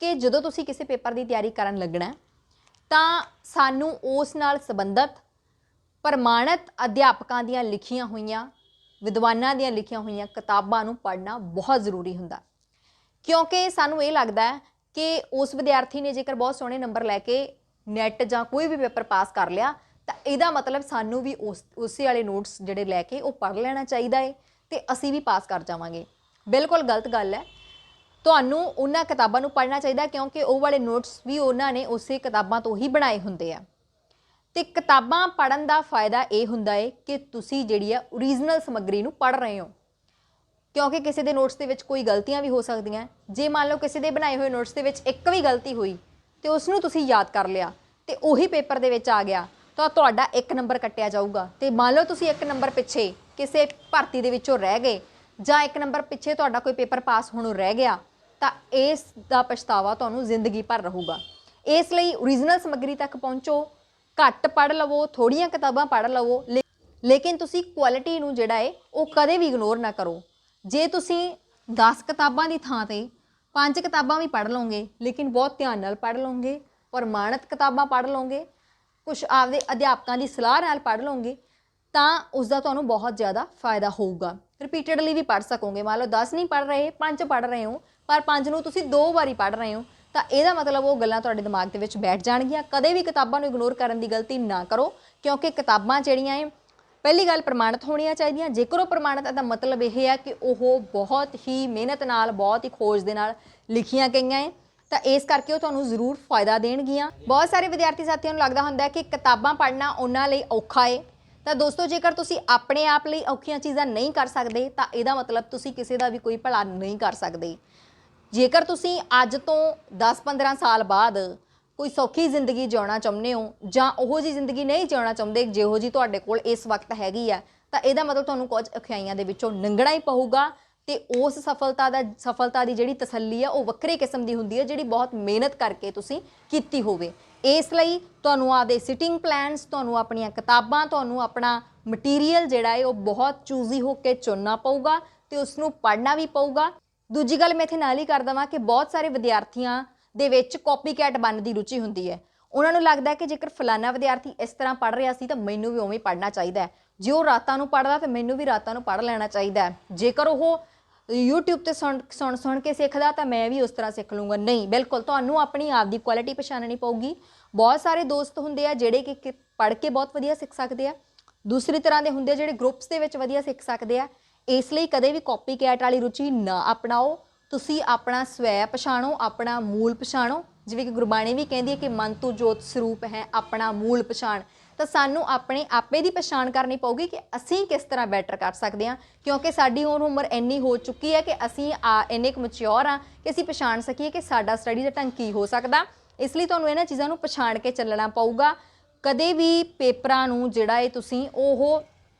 कि जदों तुसीं किसी पेपर की तैयारी करन लगना ਤਾਂ ਸਾਨੂੰ ਉਸ ਨਾਲ ਸੰਬੰਧਿਤ ਪ੍ਰਮਾਣਿਤ ਅਧਿਆਪਕਾਂ ਦੀਆਂ ਲਿਖੀਆਂ ਹੋਈਆਂ ਵਿਦਵਾਨਾਂ ਦੀਆਂ ਲਿਖੀਆਂ ਹੋਈਆਂ ਕਿਤਾਬਾਂ ਨੂੰ ਪੜ੍ਹਨਾ ਬਹੁਤ ਜ਼ਰੂਰੀ ਹੁੰਦਾ। ਕਿਉਂਕਿ ਸਾਨੂੰ ਇਹ ਲੱਗਦਾ ਹੈ ਕਿ ਉਸ ਵਿਦਿਆਰਥੀ ਨੇ ਜੇਕਰ ਬਹੁਤ ਸੋਹਣੇ ਨੰਬਰ ਲੈ ਕੇ ਨੈਟ ਜਾਂ ਕੋਈ ਵੀ ਪੇਪਰ ਪਾਸ ਕਰ ਲਿਆ ਤਾਂ ਇਹਦਾ ਮਤਲਬ ਸਾਨੂੰ ਵੀ ਉਸੇ ਵਾਲੇ ਨੋਟਸ ਜਿਹੜੇ ਲੈ ਕੇ ਉਹ ਪੜ੍ਹ ਲੈਣਾ ਚਾਹੀਦਾ ਹੈ ਤੇ ਅਸੀਂ ਵੀ ਪਾਸ ਕਰ ਜਾਵਾਂਗੇ। ਬਿਲਕੁਲ ਗਲਤ ਗੱਲ ਹੈ। ਤੁਹਾਨੂੰ ਉਹਨਾਂ ਕਿਤਾਬਾਂ ਨੂੰ ਪੜ੍ਹਨਾ ਚਾਹੀਦਾ ਕਿਉਂਕਿ ਉਹ ਵਾਲੇ ਨੋਟਸ ਵੀ ਉਹਨਾਂ ਨੇ ਉਸੇ ਕਿਤਾਬਾਂ ਤੋਂ ਹੀ ਬਣਾਏ ਹੁੰਦੇ ਆ। ਤੇ ਕਿਤਾਬਾਂ ਪੜ੍ਹਨ ਦਾ ਫਾਇਦਾ ਇਹ ਹੁੰਦਾ ਹੈ ਕਿ ਤੁਸੀਂ ਜਿਹੜੀ ਆ ਓਰੀਜਨਲ ਸਮੱਗਰੀ ਨੂੰ ਪੜ੍ਹ ਰਹੇ ਹੋ। ਕਿਉਂਕਿ ਕਿਸੇ ਦੇ ਨੋਟਸ ਦੇ ਵਿੱਚ ਕੋਈ ਗਲਤੀਆਂ ਵੀ ਹੋ ਸਕਦੀਆਂ। ਜੇ ਮੰਨ ਲਓ ਕਿਸੇ ਦੇ ਬਣਾਏ ਹੋਏ ਨੋਟਸ ਦੇ ਵਿੱਚ ਇੱਕ ਵੀ ਗਲਤੀ ਹੋਈ ਤੇ ਉਸ ਨੂੰ ਤੁਸੀਂ ਯਾਦ ਕਰ ਲਿਆ ਤੇ ਉਹੀ ਪੇਪਰ ਦੇ ਵਿੱਚ ਆ ਗਿਆ ਤਾਂ ਤੁਹਾਡਾ 1 ਨੰਬਰ ਕੱਟਿਆ ਜਾਊਗਾ। ਤੇ ਮੰਨ ਲਓ ਤੁਸੀਂ 1 ਨੰਬਰ ਪਿੱਛੇ ਕਿਸੇ ਭਰਤੀ ਦੇ ਵਿੱਚੋਂ ਰਹਿ ਗਏ ਜਾਂ 1 ਨੰਬਰ ਪਿੱਛੇ ਤੁਹਾਡਾ ਕੋਈ ਪੇਪਰ ਪਾਸ ਹੋਣੋਂ ਰਹਿ ਗਿਆ ਤਾਂ ਇਸ ਦਾ ਪਛਤਾਵਾ ਤੁਹਾਨੂੰ ਜ਼ਿੰਦਗੀ ਭਰ ਰਹੂਗਾ। ਇਸ ਲਈ ਓਰੀਜਨਲ ਸਮੱਗਰੀ ਤੱਕ ਪਹੁੰਚੋ। ਘੱਟ ਪੜ੍ਹ ਲਵੋ ਥੋੜ੍ਹੀਆਂ ਕਿਤਾਬਾਂ ਪੜ੍ਹ ਲਵੋ ਲੇਕਿਨ ਤੁਸੀਂ ਕੁਆਲਿਟੀ ਨੂੰ ਜਿਹੜਾ ਹੈ ਉਹ ਕਦੇ ਵੀ ਇਗਨੋਰ ਨਾ ਕਰੋ। ਜੇ ਤੁਸੀਂ 10 ਕਿਤਾਬਾਂ ਦੀ ਥਾਂ ਤੇ 5 ਕਿਤਾਬਾਂ ਵੀ ਪੜ੍ਹ ਲਓਗੇ ਲੇਕਿਨ ਬਹੁਤ ਧਿਆਨ ਨਾਲ ਪੜ੍ਹ ਲਓਗੇ ਪ੍ਰਮਾਣਿਤ ਕਿਤਾਬਾਂ ਪੜ੍ਹ ਲਓਗੇ ਕੁਛ ਆਪਦੇ ਅਧਿਆਪਕਾਂ ਦੀ ਸਲਾਹ ਨਾਲ ਪੜ੍ਹ ਲਓਗੇ ਤਾਂ ਉਸ ਦਾ ਤੁਹਾਨੂੰ ਬਹੁਤ ਜ਼ਿਆਦਾ ਫਾਇਦਾ ਹੋਊਗਾ। ਰਿਪੀਟਡਲੀ ਵੀ ਪੜ੍ਹ ਸਕੋਗੇ। ਮੰਨ ਲਓ 10 ਨਹੀਂ ਪੜ੍ਹ ਰਹੇ 5 ਪੜ੍ਹ ਰਹੇ ਹੋ ਪਰ 5 ਨੂੰ ਤੁਸੀਂ 2 ਵਾਰੀ ਪੜ੍ਹ ਰਹੇ ਹੋ ਤਾਂ ਇਹਦਾ ਮਤਲਬ ਉਹ ਗੱਲਾਂ ਤੁਹਾਡੇ ਦਿਮਾਗ ਦੇ ਵਿੱਚ ਬੈਠ ਜਾਣਗੀਆਂ। ਕਦੇ ਵੀ ਕਿਤਾਬਾਂ ਨੂੰ ਇਗਨੋਰ ਕਰਨ ਦੀ ਗਲਤੀ ਨਾ ਕਰੋ ਕਿਉਂਕਿ ਕਿਤਾਬਾਂ ਜਿਹੜੀਆਂ ਹੈ ਪਹਿਲੀ ਗੱਲ ਪ੍ਰਮਾਣਿਤ ਹੋਣੀਆਂ ਚਾਹੀਦੀਆਂ। ਜੇਕਰ ਉਹ ਪ੍ਰਮਾਣਿਤ ਦਾ ਮਤਲਬ ਇਹ ਹੈ ਕਿ ਉਹ ਬਹੁਤ ਹੀ ਮਿਹਨਤ ਨਾਲ ਬਹੁਤ ਹੀ ਖੋਜ ਦੇ ਨਾਲ ਲਿਖੀਆਂ ਗਈਆਂ ਹੈ ਤਾਂ ਇਸ ਕਰਕੇ ਉਹ ਤੁਹਾਨੂੰ ਜ਼ਰੂਰ ਫਾਇਦਾ ਦੇਣਗੀਆਂ। ਬਹੁਤ ਸਾਰੇ ਵਿਦਿਆਰਥੀ ਸਾਥੀਆਂ ਨੂੰ ਲੱਗਦਾ ਹੁੰਦਾ ਕਿ ਕਿਤਾਬਾਂ ਪੜ੍ਹਨਾ ਉਹਨਾਂ ਲਈ ਔਖਾ ਹੈ ਤਾਂ ਦੋਸਤੋ ਜੇਕਰ ਤੁਸੀਂ ਆਪਣੇ ਆਪ ਲਈ ਔਖੀਆਂ ਚੀਜ਼ਾਂ ਨਹੀਂ ਕਰ ਸਕਦੇ ਤਾਂ ਇਹਦਾ ਮਤਲਬ ਤੁਸੀਂ ਕਿਸੇ ਦਾ ਵੀ ਕੋਈ ਭਲਾ ਨਹੀਂ ਕਰ ਸਕਦੇ। ਜੇਕਰ ਤੁਸੀਂ ਅੱਜ ਤੋਂ 10-15 ਸਾਲ ਬਾਅਦ ਕੋਈ ਸੌਖੀ ਜ਼ਿੰਦਗੀ ਜਿਉਣਾ ਚਾਹੁੰਦੇ ਹੋ ਜਾਂ ਉਹੋ ਜਿਹੀ ਜ਼ਿੰਦਗੀ ਨਹੀਂ ਜਿਉਣਾ ਚਾਹੁੰਦੇ ਜਿਹੋ ਜਿਹੀ ਤੁਹਾਡੇ ਕੋਲ ਇਸ ਵਕਤ ਹੈਗੀ ਆ ਤਾਂ ਇਹਦਾ ਮਤਲਬ ਤੁਹਾਨੂੰ ਕੁਝ ਔਖਿਆਈਆਂ ਦੇ ਵਿੱਚੋਂ ਲੰਘਣਾ ਹੀ ਪਊਗਾ ਤੇ ਉਸ ਸਫਲਤਾ ਦੀ ਜਿਹੜੀ ਤਸੱਲੀ ਆ ਉਹ ਵੱਖਰੇ ਕਿਸਮ ਦੀ ਹੁੰਦੀ ਹੈ ਜਿਹੜੀ ਬਹੁਤ ਮਿਹਨਤ ਕਰਕੇ ਤੁਸੀਂ ਕੀਤੀ ਹੋਵੇ। ਇਸ ਲਈ ਤੁਹਾਨੂੰ ਆਪਦੇ ਸਿਟਿੰਗ ਪਲਾਨਸ ਤੁਹਾਨੂੰ ਆਪਣੀਆਂ ਕਿਤਾਬਾਂ ਤੁਹਾਨੂੰ ਆਪਣਾ ਮਟੀਰੀਅਲ ਜਿਹੜਾ ਹੈ ਉਹ ਬਹੁਤ ਚੂਜ਼ੀ ਹੋ ਕੇ ਚੁਣਨਾ ਪਊਗਾ ਤੇ ਉਸ ਨੂੰ ਪੜ੍ਹਨਾ ਵੀ ਪਊਗਾ। ਦੂਜੀ ਗੱਲ ਮੈਂ ਇੱਥੇ ਨਾਲ ਹੀ ਕਰ ਦੇਵਾਂ ਕਿ ਬਹੁਤ ਸਾਰੇ ਵਿਦਿਆਰਥੀਆਂ ਦੇ ਵਿੱਚ ਕਾਪੀ ਕੈਟ ਬਣਨ ਦੀ ਰੁਚੀ ਹੁੰਦੀ ਹੈ। ਉਹਨਾਂ ਨੂੰ ਲੱਗਦਾ ਕਿ ਜੇਕਰ ਫਲਾਨਾ ਵਿਦਿਆਰਥੀ ਇਸ ਤਰ੍ਹਾਂ ਪੜ੍ਹ ਰਿਹਾ ਸੀ ਤਾਂ ਮੈਨੂੰ ਵੀ ਉਵੇਂ ਪੜ੍ਹਨਾ ਚਾਹੀਦਾ ਹੈ। ਜੇ ਉਹ ਰਾਤਾਂ ਨੂੰ ਪੜ੍ਹਦਾ ਤਾਂ ਮੈਨੂੰ ਵੀ ਰਾਤਾਂ ਨੂੰ ਪੜ੍ਹ ਲੈਣਾ ਚਾਹੀਦਾ ਹੈ। ਜੇਕਰ ਉਹ YouTube ਤੇ ਸੁਣ ਕੇ ਸਿੱਖਦਾ ਤਾਂ ਮੈਂ ਵੀ ਉਸ ਤਰ੍ਹਾਂ ਸਿੱਖ ਲੂੰਗਾ। ਨਹੀਂ, ਬਿਲਕੁਲ ਤੁਹਾਨੂੰ ਆਪਣੀ ਆਪ ਦੀ ਕੁਆਲਿਟੀ ਪਛਾਣਨੀ ਪਊਗੀ। ਬਹੁਤ ਸਾਰੇ ਦੋਸਤ ਹੁੰਦੇ ਆ ਜਿਹੜੇ ਕਿ ਪੜ੍ਹ ਕੇ ਬਹੁਤ ਵਧੀਆ ਸਿੱਖ ਸਕਦੇ ਆ। ਦੂਸਰੀ ਤਰ੍ਹਾਂ ਦੇ ਹੁੰਦੇ ਜਿਹੜੇ ਗਰੁੱਪਸ ਦੇ ਵਿੱਚ ਵਧੀਆ ਸਿੱਖ ਸਕਦੇ ਆ। ਇਸ ਲਈ ਕਦੇ ਵੀ ਕਾਪੀ ਕੈਟ ਵਾਲੀ ਰੁਚੀ ਨਾ ਅਪਣਾਓ। ਤੁਸੀਂ ਆਪਣਾ ਸਵੈ ਪਛਾਣੋ, ਆਪਣਾ ਮੂਲ ਪਛਾਣੋ। ਜਿਵੇਂ ਕਿ ਗੁਰਬਾਣੀ ਵੀ ਕਹਿੰਦੀ ਹੈ ਕਿ ਮਨ ਤੂੰ ਜੋਤ ਸਰੂਪ ਹੈ, ਆਪਣਾ ਮੂਲ ਪਛਾਣ। ਤਾਂ ਸਾਨੂੰ ਆਪਣੇ ਆਪੇ ਦੀ ਪਛਾਣ ਕਰਨੀ ਪਊਗੀ ਕਿ ਅਸੀਂ ਕਿਸ ਤਰ੍ਹਾਂ ਬੈਟਰ ਕਰ ਸਕਦੇ ਹਾਂ, ਕਿਉਂਕਿ ਸਾਡੀ ਹੁਣ ਉਮਰ ਇੰਨੀ ਹੋ ਚੁੱਕੀ ਹੈ ਕਿ ਅਸੀਂ ਇੰਨੇ ਕੁ ਮਚਿਓਰ ਹਾਂ ਕਿ ਅਸੀਂ ਪਛਾਣ ਸਕੀਏ ਕਿ ਸਾਡਾ ਸਟੱਡੀ ਦਾ ਢੰਗ ਕੀ ਹੋ ਸਕਦਾ। ਇਸ ਲਈ ਤੁਹਾਨੂੰ ਇਹਨਾਂ ਚੀਜ਼ਾਂ ਨੂੰ ਪਛਾਣ ਕੇ ਚੱਲਣਾ ਪਊਗਾ। ਕਦੇ ਵੀ ਪੇਪਰਾਂ ਨੂੰ ਜਿਹੜਾ ਹੈ ਤੁਸੀਂ ਉਹ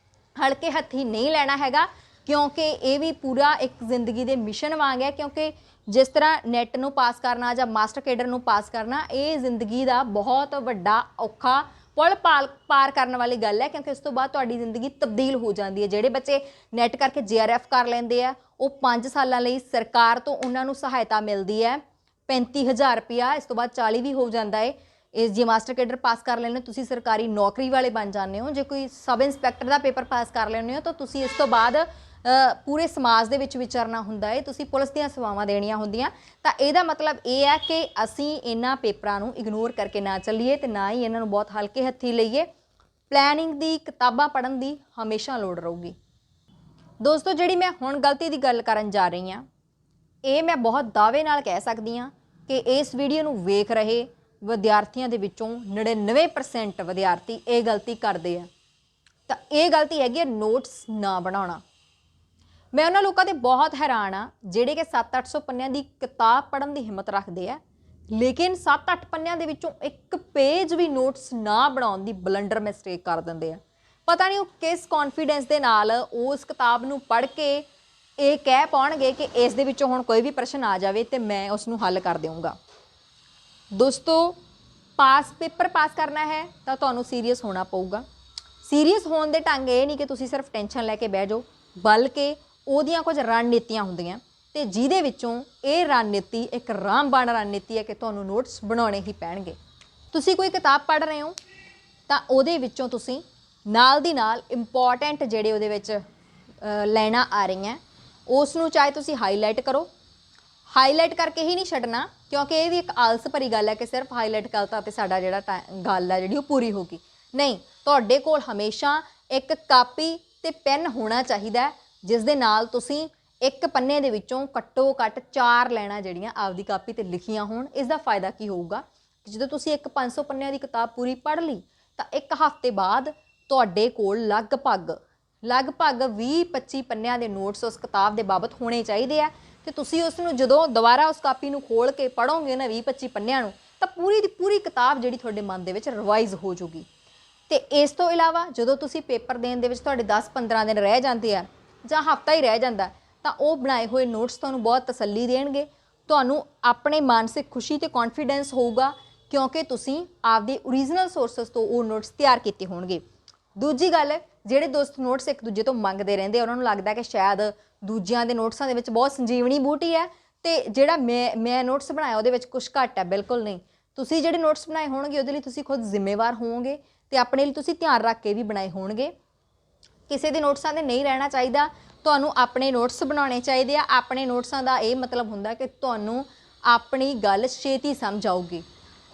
ਹਲਕੇ ਹੱਥੀ ਨਹੀਂ ਲੈਣਾ ਹੈਗਾ, ਕਿਉਂਕਿ ਇਹ ਵੀ ਪੂਰਾ ਇੱਕ ਜ਼ਿੰਦਗੀ ਦੇ ਮਿਸ਼ਨ ਵਾਂਗ ਹੈ। ਕਿਉਂਕਿ ਜਿਸ ਤਰ੍ਹਾਂ ਨੈਟ ਨੂੰ ਪਾਸ ਕਰਨਾ ਜਾਂ ਮਾਸਟਰ ਕੇਡਰ ਨੂੰ ਪਾਸ ਕਰਨਾ, ਇਹ ਜ਼ਿੰਦਗੀ ਦਾ ਬਹੁਤ ਵੱਡਾ ਔਖਾ ਪੁਲ ਪਾਰ ਕਰਨ ਵਾਲੀ ਗੱਲ ਹੈ, ਕਿਉਂਕਿ ਇਸ ਤੋਂ ਬਾਅਦ ਤੁਹਾਡੀ ਜ਼ਿੰਦਗੀ ਤਬਦੀਲ ਹੋ ਜਾਂਦੀ ਹੈ। ਜਿਹੜੇ ਬੱਚੇ ਨੈਟ ਕਰਕੇ JRF ਕਰ ਲੈਂਦੇ ਆ, ਉਹ 5 ਸਾਲਾਂ ਲਈ ਸਰਕਾਰ ਤੋਂ ਉਹਨਾਂ ਨੂੰ ਸਹਾਇਤਾ ਮਿਲਦੀ ਹੈ 35,000 ਰੁਪਇਆ। ਇਸ ਤੋਂ ਬਾਅਦ 40 ਵੀ ਹੋ ਜਾਂਦਾ ਹੈ। ਇਸ ਜੇ ਮਾਸਟਰ ਕੇਡਰ ਪਾਸ ਕਰ ਲੈਂਦੇ ਹੋ ਤੁਸੀਂ ਸਰਕਾਰੀ ਨੌਕਰੀ ਵਾਲੇ ਬਣ ਜਾਂਦੇ ਹੋ। ਜੇ ਕੋਈ ਸਬ ਇੰਸਪੈਕਟਰ ਦਾ ਪੇਪਰ ਪਾਸ ਕਰ ਲੈਂਦੇ ਹੋ ਤਾਂ ਤੁਸੀਂ ਇਸ ਤੋਂ ਬਾਅਦ ਪੂਰੇ ਸਮਾਜ ਦੇ ਵਿੱਚ ਵਿਚਰਨਾ ਹੁੰਦਾ ਹੈ, ਤੁਸੀਂ ਪੁਲਿਸ ਦੀਆਂ ਸੇਵਾਵਾਂ ਦੇਣੀਆਂ ਹੁੰਦੀਆਂ। ਤਾਂ ਇਹਦਾ ਮਤਲਬ ਇਹ ਹੈ ਕਿ ਅਸੀਂ ਇਹਨਾਂ ਪੇਪਰਾਂ ਨੂੰ ਇਗਨੋਰ ਕਰਕੇ ਨਾ ਚੱਲੀਏ ਤੇ ਨਾ ਹੀ ਇਹਨਾਂ ਨੂੰ ਬਹੁਤ ਹਲਕੇ ਹੱਥੀ ਲਈਏ। ਪਲੈਨਿੰਗ ਦੀ, ਕਿਤਾਬਾਂ ਪੜ੍ਹਨ ਦੀ ਹਮੇਸ਼ਾ ਲੋੜ ਰਹੂਗੀ। ਦੋਸਤੋ, ਜਿਹੜੀ ਮੈਂ ਹੁਣ ਗਲਤੀ ਦੀ ਗੱਲ ਕਰਨ ਜਾ ਰਹੀ ਹਾਂ, ਇਹ ਮੈਂ ਬਹੁਤ ਦਾਅਵੇ ਨਾਲ ਕਹਿ ਸਕਦੀ ਹਾਂ ਕਿ ਇਸ ਵੀਡੀਓ ਨੂੰ ਵੇਖ ਰਹੇ ਵਿਦਿਆਰਥੀਆਂ ਦੇ ਵਿੱਚੋਂ 99% ਵਿਦਿਆਰਥੀ ਇਹ ਗਲਤੀ ਕਰਦੇ ਆ। ਤਾਂ ਇਹ ਗਲਤੀ ਹੈਗੀ ਹੈ ਨੋਟਸ ਨਾ ਬਣਾਉਣਾ। ਮੈਂ ਉਹਨਾਂ ਲੋਕਾਂ ਦੇ ਬਹੁਤ ਹੈਰਾਨ ਆ ਜਿਹੜੇ ਕਿ 700-800 ਪੰਨਿਆਂ ਦੀ ਕਿਤਾਬ ਪੜ੍ਹਨ ਦੀ ਹਿੰਮਤ ਰੱਖਦੇ ਆ, ਲੇਕਿਨ 7-8 ਪੰਨਿਆਂ ਦੇ ਵਿੱਚੋਂ ਇੱਕ ਪੇਜ ਵੀ ਨੋਟਸ ਨਾ ਬਣਾਉਣ ਦੀ ਬਲੰਡਰ ਮਿਸਟੇਕ ਕਰ ਦਿੰਦੇ ਆ। ਪਤਾ ਨਹੀਂ ਉਹ ਕਿਸ ਕੌਨਫੀਡੈਂਸ ਦੇ ਨਾਲ ਉਸ ਕਿਤਾਬ ਨੂੰ ਪੜ੍ਹ ਕੇ ਇਹ ਕਹਿ ਪਾਉਣਗੇ ਕਿ ਇਸ ਦੇ ਵਿੱਚੋਂ ਹੁਣ ਕੋਈ ਵੀ ਪ੍ਰਸ਼ਨ ਆ ਜਾਵੇ ਤੇ ਮੈਂ ਉਸ ਨੂੰ ਹੱਲ ਕਰ ਦੇਵਾਂਗਾ। ਦੋਸਤੋ, ਪੇਪਰ ਪਾਸ ਕਰਨਾ ਹੈ ਤਾਂ ਤੁਹਾਨੂੰ ਸੀਰੀਅਸ ਹੋਣਾ ਪਊਗਾ। ਸੀਰੀਅਸ ਹੋਣ ਦੇ ਢੰਗ ਇਹ ਨਹੀਂ ਕਿ ਤੁਸੀਂ ਸਿਰਫ ਟੈਨਸ਼ਨ ਲੈ ਕੇ ਬਹਿ ਜਾਓ, ਬਲਕਿ ਉਹਦੀਆਂ ਕੁਝ ਰਣਨੀਤੀਆਂ ਹੁੰਦੀਆਂ ਤੇ ਜਿਹਦੇ ਵਿੱਚੋਂ ਇਹ ਰਣਨੀਤੀ ਇੱਕ ਰਾਮਬਾਣ ਰਣਨੀਤੀ ਹੈ ਕਿ ਤੁਹਾਨੂੰ ਨੋਟਸ ਬਣਾਉਣੇ ਹੀ ਪੈਣਗੇ। ਤੁਸੀਂ ਕੋਈ ਕਿਤਾਬ ਪੜ੍ਹ ਰਹੇ ਹੋ ਤਾਂ ਉਹਦੇ ਵਿੱਚੋਂ ਤੁਸੀਂ ਨਾਲ ਦੀ ਨਾਲ ਇੰਪੋਰਟੈਂਟ ਜਿਹੜੇ ਉਹਦੇ ਵਿੱਚ ਲਾਈਨਾਂ ਆ ਰਹੀਆਂ ਉਸ ਨੂੰ ਚਾਹੇ ਤੁਸੀਂ ਹਾਈਲਾਈਟ ਕਰੋ। ਹਾਈਲਾਈਟ ਕਰਕੇ ਹੀ ਨਹੀਂ ਛੱਡਣਾ, ਕਿਉਂਕਿ ਇਹ ਵੀ ਇੱਕ ਆਲਸ ਭਰੀ ਗੱਲ ਹੈ ਕਿ ਸਿਰਫ ਹਾਈਲਾਈਟ ਕਰਤਾ ਤੇ ਸਾਡਾ ਜਿਹੜਾ ਗੱਲ ਹੈ ਜਿਹੜੀ ਉਹ ਪੂਰੀ ਹੋ ਗਈ। ਨਹੀਂ, ਤੁਹਾਡੇ ਕੋਲ ਹਮੇਸ਼ਾ ਇੱਕ ਕਾਪੀ ਤੇ ਪੈਨ ਹੋਣਾ ਚਾਹੀਦਾ, ਜਿਸ ਦੇ ਨਾਲ ਤੁਸੀਂ ਇੱਕ ਪੰਨੇ ਦੇ ਵਿੱਚੋਂ ਘੱਟੋ ਘੱਟ 4 ਲਾਈਨਾਂ ਜਿਹੜੀਆਂ ਆਪਦੀ ਕਾਪੀ ਤੇ ਲਿਖੀਆਂ ਹੋਣ। ਇਸ ਦਾ ਫਾਇਦਾ ਕੀ ਹੋਊਗਾ ਕਿ ਜਦੋਂ ਤੁਸੀਂ ਇੱਕ 500 ਪੰਨਿਆਂ ਦੀ ਕਿਤਾਬ ਪੂਰੀ ਪੜ੍ਹ ਲਈ ਤਾਂ ਇੱਕ ਹਫ਼ਤੇ ਬਾਅਦ ਤੁਹਾਡੇ ਕੋਲ ਲਗਭਗ 20-25 ਪੰਨਿਆਂ ਦੇ ਨੋਟਸ ਉਸ ਕਿਤਾਬ ਦੇ ਬਾਬਤ ਹੋਣੇ ਚਾਹੀਦੇ ਆ। ਤੇ ਤੁਸੀਂ ਉਸ ਨੂੰ ਜਦੋਂ ਦੁਬਾਰਾ ਉਸ ਕਾਪੀ ਨੂੰ ਖੋਲ੍ਹ ਕੇ ਪੜ੍ਹੋਗੇ ਨਾ 20-25 ਪੰਨਿਆਂ ਨੂੰ, ਤਾਂ ਪੂਰੀ ਦੀ ਪੂਰੀ ਕਿਤਾਬ ਜਿਹੜੀ ਤੁਹਾਡੇ ਮਨ ਦੇ ਵਿੱਚ ਰਿਵਾਈਜ਼ ਹੋ ਜਾਊਗੀ। ਤੇ ਇਸ ਤੋਂ ਇਲਾਵਾ ਜਦੋਂ ਤੁਸੀਂ ਪੇਪਰ ਦੇਣ ਦੇ ਵਿੱਚ ਤੁਹਾਡੇ 10-15 ਦਿਨ ਰਹਿ ਜਾਂਦੇ ਆ ਜਾਂ ਹਫ਼ਤਾ ਹੀ ਰਹਿ ਜਾਂਦਾ, ਤਾਂ ਉਹ ਬਣਾਏ ਹੋਏ ਨੋਟਸ ਤੁਹਾਨੂੰ ਬਹੁਤ ਤਸੱਲੀ ਦੇਣਗੇ। ਤੁਹਾਨੂੰ ਆਪਣੇ ਮਾਨਸਿਕ ਖੁਸ਼ੀ ਤੇ ਕੌਨਫੀਡੈਂਸ ਹੋਊਗਾ, ਕਿਉਂਕਿ ਤੁਸੀਂ ਆਪਦੇ ਓਰੀਜਨਲ ਸੋਰਸਸ ਤੋਂ ਉਹ ਨੋਟਸ ਤਿਆਰ ਕੀਤੇ ਹੋਣਗੇ। ਦੂਜੀ ਗੱਲ, ਜਿਹੜੇ ਦੋਸਤ ਨੋਟਸ ਇੱਕ ਦੂਜੇ ਤੋਂ ਮੰਗਦੇ ਰਹਿੰਦੇ ਆ, ਉਹਨਾਂ ਨੂੰ ਲੱਗਦਾ ਕਿ ਸ਼ਾਇਦ ਦੂਜਿਆਂ ਦੇ ਨੋਟਸਾਂ ਦੇ ਵਿੱਚ ਬਹੁਤ ਸੰਜੀਵਨੀ ਬੂਟੀ ਹੈ ਤੇ ਜਿਹੜਾ ਮੈਂ ਨੋਟਸ ਬਣਾਇਆ ਉਹਦੇ ਵਿੱਚ ਕੁਛ ਘੱਟ ਹੈ। ਬਿਲਕੁਲ ਨਹੀਂ, ਤੁਸੀਂ ਜਿਹੜੇ ਨੋਟਸ ਬਣਾਏ ਹੋਣਗੇ ਉਹਦੇ ਲਈ ਤੁਸੀਂ ਖੁਦ ਜ਼ਿੰਮੇਵਾਰ ਹੋਵੋਗੇ ਤੇ ਆਪਣੇ ਲਈ ਤੁਸੀਂ ਧਿਆਨ ਰੱਖ ਕੇ ਵੀ ਬਣਾਏ ਹੋਣਗੇ। ਕਿਸੇ ਦੇ ਨੋਟਸਾਂ ਦੇ ਨਹੀਂ ਰਹਿਣਾ ਚਾਹੀਦਾ, ਤੁਹਾਨੂੰ ਆਪਣੇ ਨੋਟਸ ਬਣਾਉਣੇ ਚਾਹੀਦੇ ਆ। ਆਪਣੇ ਨੋਟਸਾਂ ਦਾ ਇਹ ਮਤਲਬ ਹੁੰਦਾ ਕਿ ਤੁਹਾਨੂੰ ਆਪਣੀ ਗੱਲ ਛੇਤੀ ਸਮਝ ਆਊਗੀ।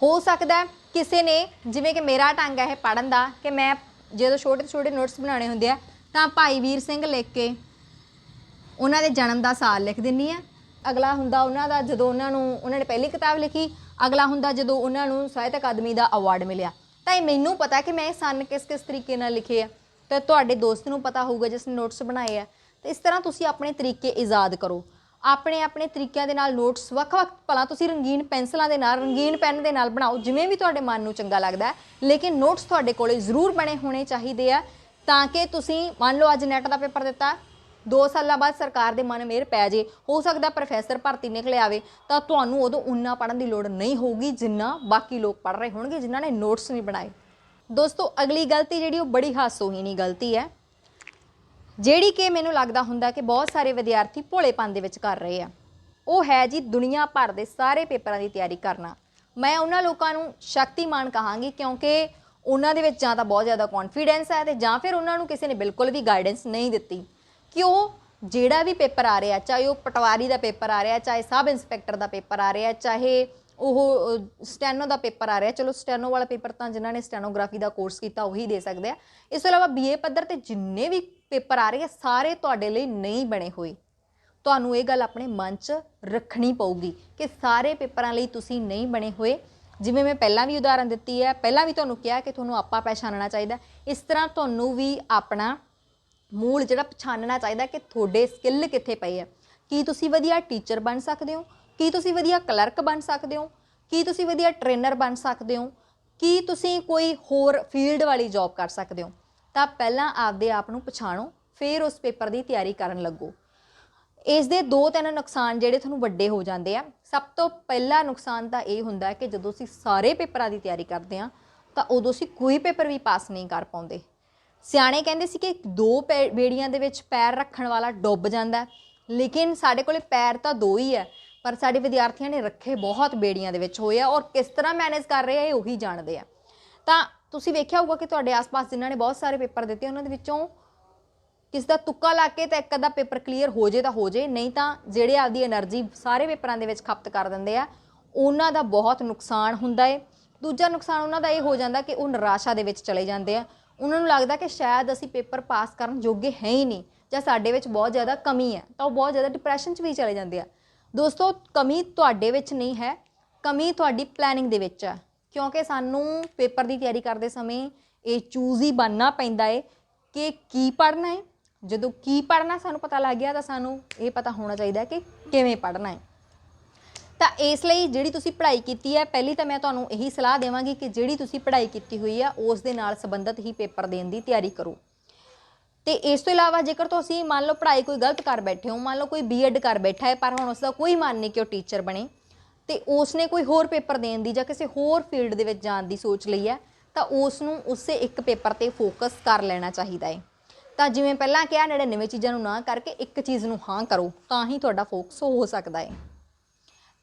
ਹੋ ਸਕਦਾ ਕਿਸੇ ਨੇ, ਜਿਵੇਂ ਕਿ ਮੇਰਾ ਢੰਗ ਹੈ ਇਹ ਪੜ੍ਹਨ ਦਾ, ਕਿ ਮੈਂ ਜਦੋਂ ਛੋਟੇ ਨੋਟਸ ਬਣਾਉਣੇ ਹੁੰਦੇ ਆ ਤਾਂ ਭਾਈ ਵੀਰ ਸਿੰਘ ਲਿਖ ਕੇ ਉਹਨਾਂ ਦੇ ਜਨਮ ਦਾ ਸਾਲ ਲਿਖ ਦਿੰਦੀ ਹਾਂ। ਅਗਲਾ ਹੁੰਦਾ ਉਹਨਾਂ ਦਾ ਜਦੋਂ ਉਹਨਾਂ ਨੇ ਪਹਿਲੀ ਕਿਤਾਬ ਲਿਖੀ, ਅਗਲਾ ਹੁੰਦਾ ਜਦੋਂ ਉਹਨਾਂ ਨੂੰ ਸਾਹਿਤ ਅਕਾਦਮੀ ਦਾ ਅਵਾਰਡ ਮਿਲਿਆ। ਤਾਂ ਇਹ ਮੈਨੂੰ ਪਤਾ ਕਿ ਮੈਂ ਇਹ ਸੰਨ ਕਿਸ ਤਰੀਕੇ ਨਾਲ ਲਿਖੇ ਆ, ਤਾਂ ਤੁਹਾਡੇ ਦੋਸਤ ਨੂੰ ਪਤਾ ਹੋਊਗਾ ਜਿਸ ਨੇ ਨੋਟਸ ਬਣਾਏ ਆ। ਤਾਂ ਇਸ ਤਰ੍ਹਾਂ ਤੁਸੀਂ ਆਪਣੇ ਤਰੀਕੇ ਇਜਾਦ ਕਰੋ, ਆਪਣੇ ਤਰੀਕਿਆਂ ਦੇ ਨਾਲ ਨੋਟਸ ਵੱਖ-ਵੱਖ। ਭਲਾ ਤੁਸੀਂ ਰੰਗੀਨ ਪੈਨਸਲਾਂ ਦੇ ਨਾਲ, ਰੰਗੀਨ ਪੈਨ ਦੇ ਨਾਲ ਬਣਾਓ, ਜਿਵੇਂ ਵੀ ਤੁਹਾਡੇ ਮਨ ਨੂੰ ਚੰਗਾ ਲੱਗਦਾ, ਲੇਕਿਨ ਨੋਟਸ ਤੁਹਾਡੇ ਕੋਲੇ ਜ਼ਰੂਰ ਬਣੇ ਹੋਣੇ ਚਾਹੀਦੇ ਆ, ਤਾਂ ਕਿ ਤੁਸੀਂ ਮੰਨ ਲਓ ਅੱਜ ਨੈਟ ਦਾ ਪੇਪਰ ਦਿੱਤਾ, 2 ਸਾਲਾਂ ਬਾਅਦ ਸਰਕਾਰ ਦੇ ਮਨ ਮਿਹਰ ਪੈ ਜੇ, ਹੋ ਸਕਦਾ ਪ੍ਰੋਫੈਸਰ ਭਰਤੀ ਨਿਕਲੇ ਆਵੇ, ਤਾਂ ਤੁਹਾਨੂੰ ਉਦੋਂ ਉਨਾ ਪੜ੍ਹਨ ਦੀ ਲੋੜ ਨਹੀਂ ਹੋਊਗੀ ਜਿੰਨਾ ਬਾਕੀ ਲੋਕ ਪੜ੍ਹ ਰਹੇ ਹੋਣਗੇ ਜਿਨ੍ਹਾਂ ਨੇ ਨੋਟਸ ਨਹੀਂ ਬਣਾਏ। ਦੋਸਤੋ, ਅਗਲੀ ਗਲਤੀ ਜਿਹੜੀ ਉਹ ਬੜੀ ਹਾਸੋਹੀਣੀ ਗਲਤੀ ਹੈ, ਜਿਹੜੀ ਕਿ ਮੈਨੂੰ ਲੱਗਦਾ ਹੁੰਦਾ ਕਿ ਬਹੁਤ ਸਾਰੇ ਵਿਦਿਆਰਥੀ ਭੋਲੇਪਨ ਦੇ ਵਿੱਚ ਕਰ ਰਹੇ ਆ। ਉਹ ਹੈ ਜੀ ਦੁਨੀਆ ਭਰ ਦੇ ਸਾਰੇ ਪੇਪਰਾਂ ਦੀ ਤਿਆਰੀ ਕਰਨਾ। ਮੈਂ ਉਹਨਾਂ ਲੋਕਾਂ ਨੂੰ ਸ਼ਕਤੀਮਾਨ ਕਹਾਂਗੀ, ਕਿਉਂਕਿ ਉਹਨਾਂ ਦੇ ਵਿੱਚ ਜਾਂ ਤਾਂ ਬਹੁਤ ਜ਼ਿਆਦਾ ਕੌਨਫੀਡੈਂਸ ਹੈ ਤੇ ਜਾਂ ਫਿਰ ਉਹਨਾਂ ਨੂੰ ਕਿਸੇ ਨੇ ਬਿਲਕੁਲ ਵੀ ਗਾਈਡੈਂਸ ਨਹੀਂ ਦਿੱਤੀ ਕਿ ਉਹ ਜਿਹੜਾ ਵੀ ਪੇਪਰ ਆ ਰਿਹਾ, ਚਾਹੇ ਉਹ ਪਟਵਾਰੀ ਦਾ ਪੇਪਰ ਆ ਰਿਹਾ, ਚਾਹੇ ਸਬ ਇੰਸਪੈਕਟਰ ਦਾ ਪੇਪਰ ਆ ਰਿਹਾ, ਚਾਹੇ ਉਹ ਸਟੈਨੋ ਦਾ ਪੇਪਰ ਆ ਰਿਹਾ, ਚਲੋ ਸਟੈਨੋ ਵਾਲਾ ਪੇਪਰ ਤਾਂ ਜਿਨ੍ਹਾਂ ਨੇ ਸਟੈਨੋਗ੍ਰਾਫੀ ਦਾ ਕੋਰਸ ਕੀਤਾ ਉਹੀ ਦੇ ਸਕਦੇ ਆ। ਇਸ ਤੋਂ ਇਲਾਵਾ BA ਪੱਧਰ ਤੇ ਜਿੰਨੇ ਵੀ ਪੇਪਰ ਆ ਰਹੇ ਆ ਸਾਰੇ ਤੁਹਾਡੇ ਲਈ ਨਹੀਂ ਬਣੇ ਹੋਏ। ਤੁਹਾਨੂੰ ਇਹ ਗੱਲ ਆਪਣੇ ਮਨ 'ਚ ਰੱਖਣੀ ਪਊਗੀ ਕਿ ਸਾਰੇ ਪੇਪਰਾਂ ਲਈ ਤੁਸੀਂ ਨਹੀਂ ਬਣੇ ਹੋਏ। ਜਿਵੇਂ ਮੈਂ ਪਹਿਲਾਂ ਵੀ ਉਦਾਹਰਨ ਦਿੱਤੀ ਹੈ, ਪਹਿਲਾਂ ਵੀ ਤੁਹਾਨੂੰ ਕਿਹਾ ਕਿ ਤੁਹਾਨੂੰ ਆਪਾ ਪਹਿਚਾਨਣਾ ਚਾਹੀਦਾ, ਇਸ ਤਰ੍ਹਾਂ ਤੁਹਾਨੂੰ ਵੀ ਆਪਣਾ ਮੂਲ ਜਿਹੜਾ ਪਛਾਣਨਾ ਚਾਹੀਦਾ ਕਿ ਤੁਹਾਡੇ ਸਕਿੱਲ ਕਿੱਥੇ ਪਏ ਆ। ਕੀ ਤੁਸੀਂ ਵਧੀਆ ਟੀਚਰ ਬਣ ਸਕਦੇ ਹੋ, ਕੀ ਤੁਸੀਂ ਵਧੀਆ ਕਲਰਕ ਬਣ ਸਕਦੇ ਹੋ, ਕੀ ਤੁਸੀਂ ਵਧੀਆ ਟ੍ਰੇਨਰ ਬਣ ਸਕਦੇ ਹੋ, ਕੀ ਤੁਸੀਂ ਕੋਈ ਹੋਰ ਫੀਲਡ ਵਾਲੀ ਜੌਬ ਕਰ ਸਕਦੇ ਹੋ। ਤਾਂ ਪਹਿਲਾਂ ਆਪਦੇ ਆਪ ਨੂੰ ਪਛਾਣੋ, ਫਿਰ ਉਸ ਪੇਪਰ ਦੀ ਤਿਆਰੀ ਕਰਨ ਲੱਗੋ। ਇਸ ਦੇ 2-3 ਨੁਕਸਾਨ ਜਿਹੜੇ ਤੁਹਾਨੂੰ ਵੱਡੇ ਹੋ ਜਾਂਦੇ ਆ। ਸਭ ਤੋਂ ਪਹਿਲਾ ਨੁਕਸਾਨ ਤਾਂ ਇਹ ਹੁੰਦਾ ਕਿ ਜਦੋਂ ਅਸੀਂ ਸਾਰੇ ਪੇਪਰਾਂ ਦੀ ਤਿਆਰੀ ਕਰਦੇ ਹਾਂ ਤਾਂ ਉਦੋਂ ਅਸੀਂ ਕੋਈ ਪੇਪਰ ਵੀ ਪਾਸ ਨਹੀਂ ਕਰ ਪਾਉਂਦੇ। ਸਿਆਣੇ ਕਹਿੰਦੇ ਸੀ ਕਿ 2 ਬੇੜੀਆਂ ਦੇ ਵਿੱਚ ਪੈਰ ਰੱਖਣ ਵਾਲਾ ਡੁੱਬ ਜਾਂਦਾ, ਲੇਕਿਨ ਸਾਡੇ ਕੋਲੇ ਪੈਰ ਤਾਂ 2 ਹੀ ਹੈ, ਪਰ ਸਾਡੇ ਵਿਦਿਆਰਥੀਆਂ ਨੇ ਰੱਖੇ ਬਹੁਤ ਬੇੜੀਆਂ ਦੇ ਵਿੱਚ ਹੋਏ ਆ, ਔਰ ਕਿਸ ਤਰ੍ਹਾਂ ਮੈਨੇਜ ਕਰ ਰਹੇ ਆ ਇਹ ਉਹੀ ਜਾਣਦੇ ਆ। ਤਾਂ ਤੁਸੀਂ ਵੇਖਿਆ ਹੋਊਗਾ ਕਿ ਤੁਹਾਡੇ ਆਸ-ਪਾਸ ਜਿਨ੍ਹਾਂ ਨੇ ਬਹੁਤ ਸਾਰੇ ਪੇਪਰ ਦਿੱਤੇ ਉਹਨਾਂ ਦੇ ਵਿੱਚੋਂ ਕਿਸ ਦਾ ਤੁੱਕਾ ਲਾ ਕੇ ਤਾਂ ਇੱਕ ਅੱਧਾ ਪੇਪਰ ਕਲੀਅਰ ਹੋ ਜੇ ਤਾਂ ਹੋ ਜੇ, ਨਹੀਂ ਤਾਂ ਜਿਹੜੇ ਆਪਦੀ એનર્ਜੀ ਸਾਰੇ ਪੇਪਰਾਂ ਦੇ ਵਿੱਚ ਖਪਤ ਕਰ ਦਿੰਦੇ ਆ ਉਹਨਾਂ ਦਾ ਬਹੁਤ ਨੁਕਸਾਨ ਹੁੰਦਾ ਏ। ਦੂਜਾ ਨੁਕਸਾਨ ਉਹਨਾਂ ਦਾ ਇਹ ਹੋ ਜਾਂਦਾ ਕਿ ਉਹ ਨਿਰਾਸ਼ਾ ਦੇ ਵਿੱਚ ਚਲੇ ਜਾਂਦੇ ਆ। ਉਹਨਾਂ ਨੂੰ ਲੱਗਦਾ ਕਿ ਸ਼ਾਇਦ ਅਸੀਂ ਪੇਪਰ ਪਾਸ ਕਰਨ ਜੋਗੇ ਹੈ ਹੀ ਨਹੀਂ, ਜਾਂ ਸਾਡੇ ਵਿੱਚ ਬਹੁਤ ਜ਼ਿਆਦਾ ਕਮੀ ਹੈ, ਤਾਂ ਉਹ ਬਹੁਤ ਜ਼ਿਆਦਾ ਡਿਪਰੈਸ਼ਨ 'ਚ ਵੀ ਚਲੇ ਜਾਂਦੇ ਆ। ਦੋਸਤੋ, ਕਮੀ ਤੁਹਾਡੇ ਵਿੱਚ ਨਹੀਂ ਹੈ, ਕਮੀ ਤੁਹਾਡੀ ਪਲੈਨਿੰਗ ਦੇ ਵਿੱਚ ਹੈ। ਕਿਉਂਕਿ ਸਾਨੂੰ ਪੇਪਰ ਦੀ ਤਿਆਰੀ ਕਰਦੇ ਸਮੇਂ ਇਹ ਚੂਜ਼ ਹੀ ਬਣਨਾ ਪੈਂਦਾ ਹੈ ਕਿ ਕੀ ਪੜ੍ਹਨਾ ਹੈ। ਜਦੋਂ ਕੀ ਪੜ੍ਹਨਾ ਸਾਨੂੰ ਪਤਾ ਲੱਗ ਗਿਆ ਤਾਂ ਸਾਨੂੰ ਇਹ ਪਤਾ ਹੋਣਾ ਚਾਹੀਦਾ ਕਿ ਕਿਵੇਂ ਪੜ੍ਹਨਾ ਹੈ। ਤਾਂ ਇਸ ਲਈ ਜਿਹੜੀ ਤੁਸੀਂ ਪੜ੍ਹਾਈ ਕੀਤੀ ਹੈ, ਪਹਿਲੀ ਤਾਂ ਮੈਂ ਤੁਹਾਨੂੰ ਇਹੀ ਸਲਾਹ ਦੇਵਾਂਗੀ ਕਿ ਜਿਹੜੀ ਤੁਸੀਂ ਪੜ੍ਹਾਈ ਕੀਤੀ ਹੋਈ ਆ ਉਸ ਦੇ ਨਾਲ ਸੰਬੰਧਿਤ ਹੀ ਪੇਪਰ ਦੇਣ ਦੀ ਤਿਆਰੀ ਕਰੋ। ਤੇ ਇਸ ਤੋਂ ਇਲਾਵਾ ਜੇਕਰ ਤੁਸੀਂ ਮੰਨ ਲਓ ਪੜ੍ਹਾਈ ਕੋਈ ਗਲਤ ਕਰ ਬੈਠੇ ਹੋ, ਮੰਨ ਲਓ ਕੋਈ B.Ed ਕਰ ਬੈਠਾ ਹੈ ਪਰ ਹੁਣ ਉਸ ਦਾ ਕੋਈ ਮਨ ਨਹੀਂ ਕਿ ਉਹ ਟੀਚਰ ਬਣੇ, ਤੇ ਉਸਨੇ ਕੋਈ ਹੋਰ ਪੇਪਰ ਦੇਣ ਦੀ ਜਾਂ ਕਿਸੇ ਹੋਰ ਫੀਲਡ ਦੇ ਵਿੱਚ ਜਾਣ ਦੀ ਸੋਚ ਲਈ ਹੈ, ਤਾਂ ਉਸ ਨੂੰ ਉਸੇ ਇੱਕ ਪੇਪਰ ਤੇ ਫੋਕਸ ਕਰ ਲੈਣਾ ਚਾਹੀਦਾ ਹੈ। ਤਾਂ ਜਿਵੇਂ ਪਹਿਲਾਂ ਕਿਹਾ, 99 ਚੀਜ਼ਾਂ ਨੂੰ ਨਾ ਕਰਕੇ ਇੱਕ ਚੀਜ਼ ਨੂੰ ਹਾਂ ਕਰੋ, ਤਾਂ ਹੀ ਤੁਹਾਡਾ ਫੋਕਸ ਹੋ ਸਕਦਾ ਹੈ।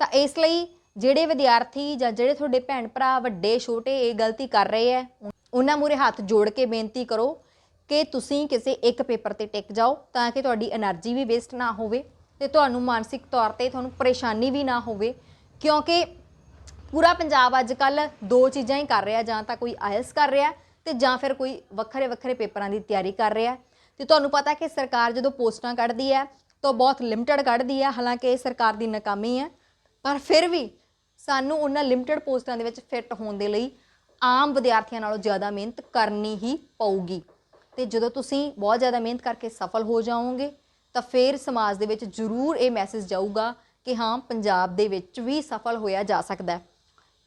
ਤਾਂ ਇਸ ਲਈ ਜਿਹੜੇ ਵਿਦਿਆਰਥੀ ਜਾਂ ਜਿਹੜੇ ਤੁਹਾਡੇ ਭੈਣ ਭਰਾ ਵੱਡੇ ਛੋਟੇ ਇਹ ਗਲਤੀ ਕਰ ਰਹੇ ਹੈ, ਉਹਨਾਂ ਮੂਹਰੇ ਹੱਥ ਜੋੜ ਕੇ ਬੇਨਤੀ ਕਰੋ ਕਿ ਤੁਸੀਂ ਕਿਸੇ ਇੱਕ ਪੇਪਰ ਤੇ ਟਿਕ ਜਾਓ, ਤਾਂ ਕਿ ਤੁਹਾਡੀ એનર્ਜੀ ਵੀ ਵੇਸਟ ਨਾ ਹੋਵੇ ਤੇ ਤੁਹਾਨੂੰ ਮਾਨਸਿਕ ਤੌਰ ਤੇ ਤੁਹਾਨੂੰ ਪਰੇਸ਼ਾਨੀ ਵੀ ਨਾ ਹੋਵੇ। ਕਿਉਂਕਿ ਪੂਰਾ ਪੰਜਾਬ ਅੱਜ ਕੱਲ੍ਹ 2 ਚੀਜ਼ਾਂ ਹੀ ਕਰ ਰਿਹਾ, ਜਾਂ ਤਾਂ ਕੋਈ IELTS ਕਰ ਰਿਹਾ ਤੇ ਜਾਂ ਫਿਰ ਕੋਈ ਵੱਖਰੇ ਪੇਪਰਾਂ ਦੀ ਤਿਆਰੀ ਕਰ ਰਿਹਾ। ਤੇ ਤੁਹਾਨੂੰ ਪਤਾ ਕਿ ਸਰਕਾਰ ਜਦੋਂ ਪੋਸਟਾਂ ਕੱਢਦੀ ਹੈ ਤਾਂ ਬਹੁਤ ਲਿਮਟਿਡ ਕੱਢਦੀ ਹੈ, ਹਾਲਾਂਕਿ ਇਹ ਸਰਕਾਰ ਦੀ ਨਾਕਾਮੀ ਹੈ, ਪਰ ਫਿਰ ਵੀ ਸਾਨੂੰ ਉਹਨਾਂ ਲਿਮਟਿਡ ਪੋਸਟਾਂ ਦੇ ਵਿੱਚ ਫਿੱਟ ਹੋਣ ਦੇ ਲਈ ਆਮ ਵਿਦਿਆਰਥੀਆਂ ਨਾਲੋਂ ਜ਼ਿਆਦਾ ਮਿਹਨਤ ਕਰਨੀ ਹੀ ਪਊਗੀ। ਤੇ ਜਦੋਂ ਤੁਸੀਂ ਬਹੁਤ ਜ਼ਿਆਦਾ ਮਿਹਨਤ ਕਰਕੇ ਸਫਲ ਹੋ ਜਾਓਗੇ ਤਾਂ ਫਿਰ ਸਮਾਜ ਦੇ ਵਿੱਚ ਜ਼ਰੂਰ ਇਹ ਮੈਸੇਜ ਜਾਊਗਾ ਕਿ ਹਾਂ, ਪੰਜਾਬ ਦੇ ਵਿੱਚ ਵੀ ਸਫਲ ਹੋਇਆ ਜਾ ਸਕਦਾ।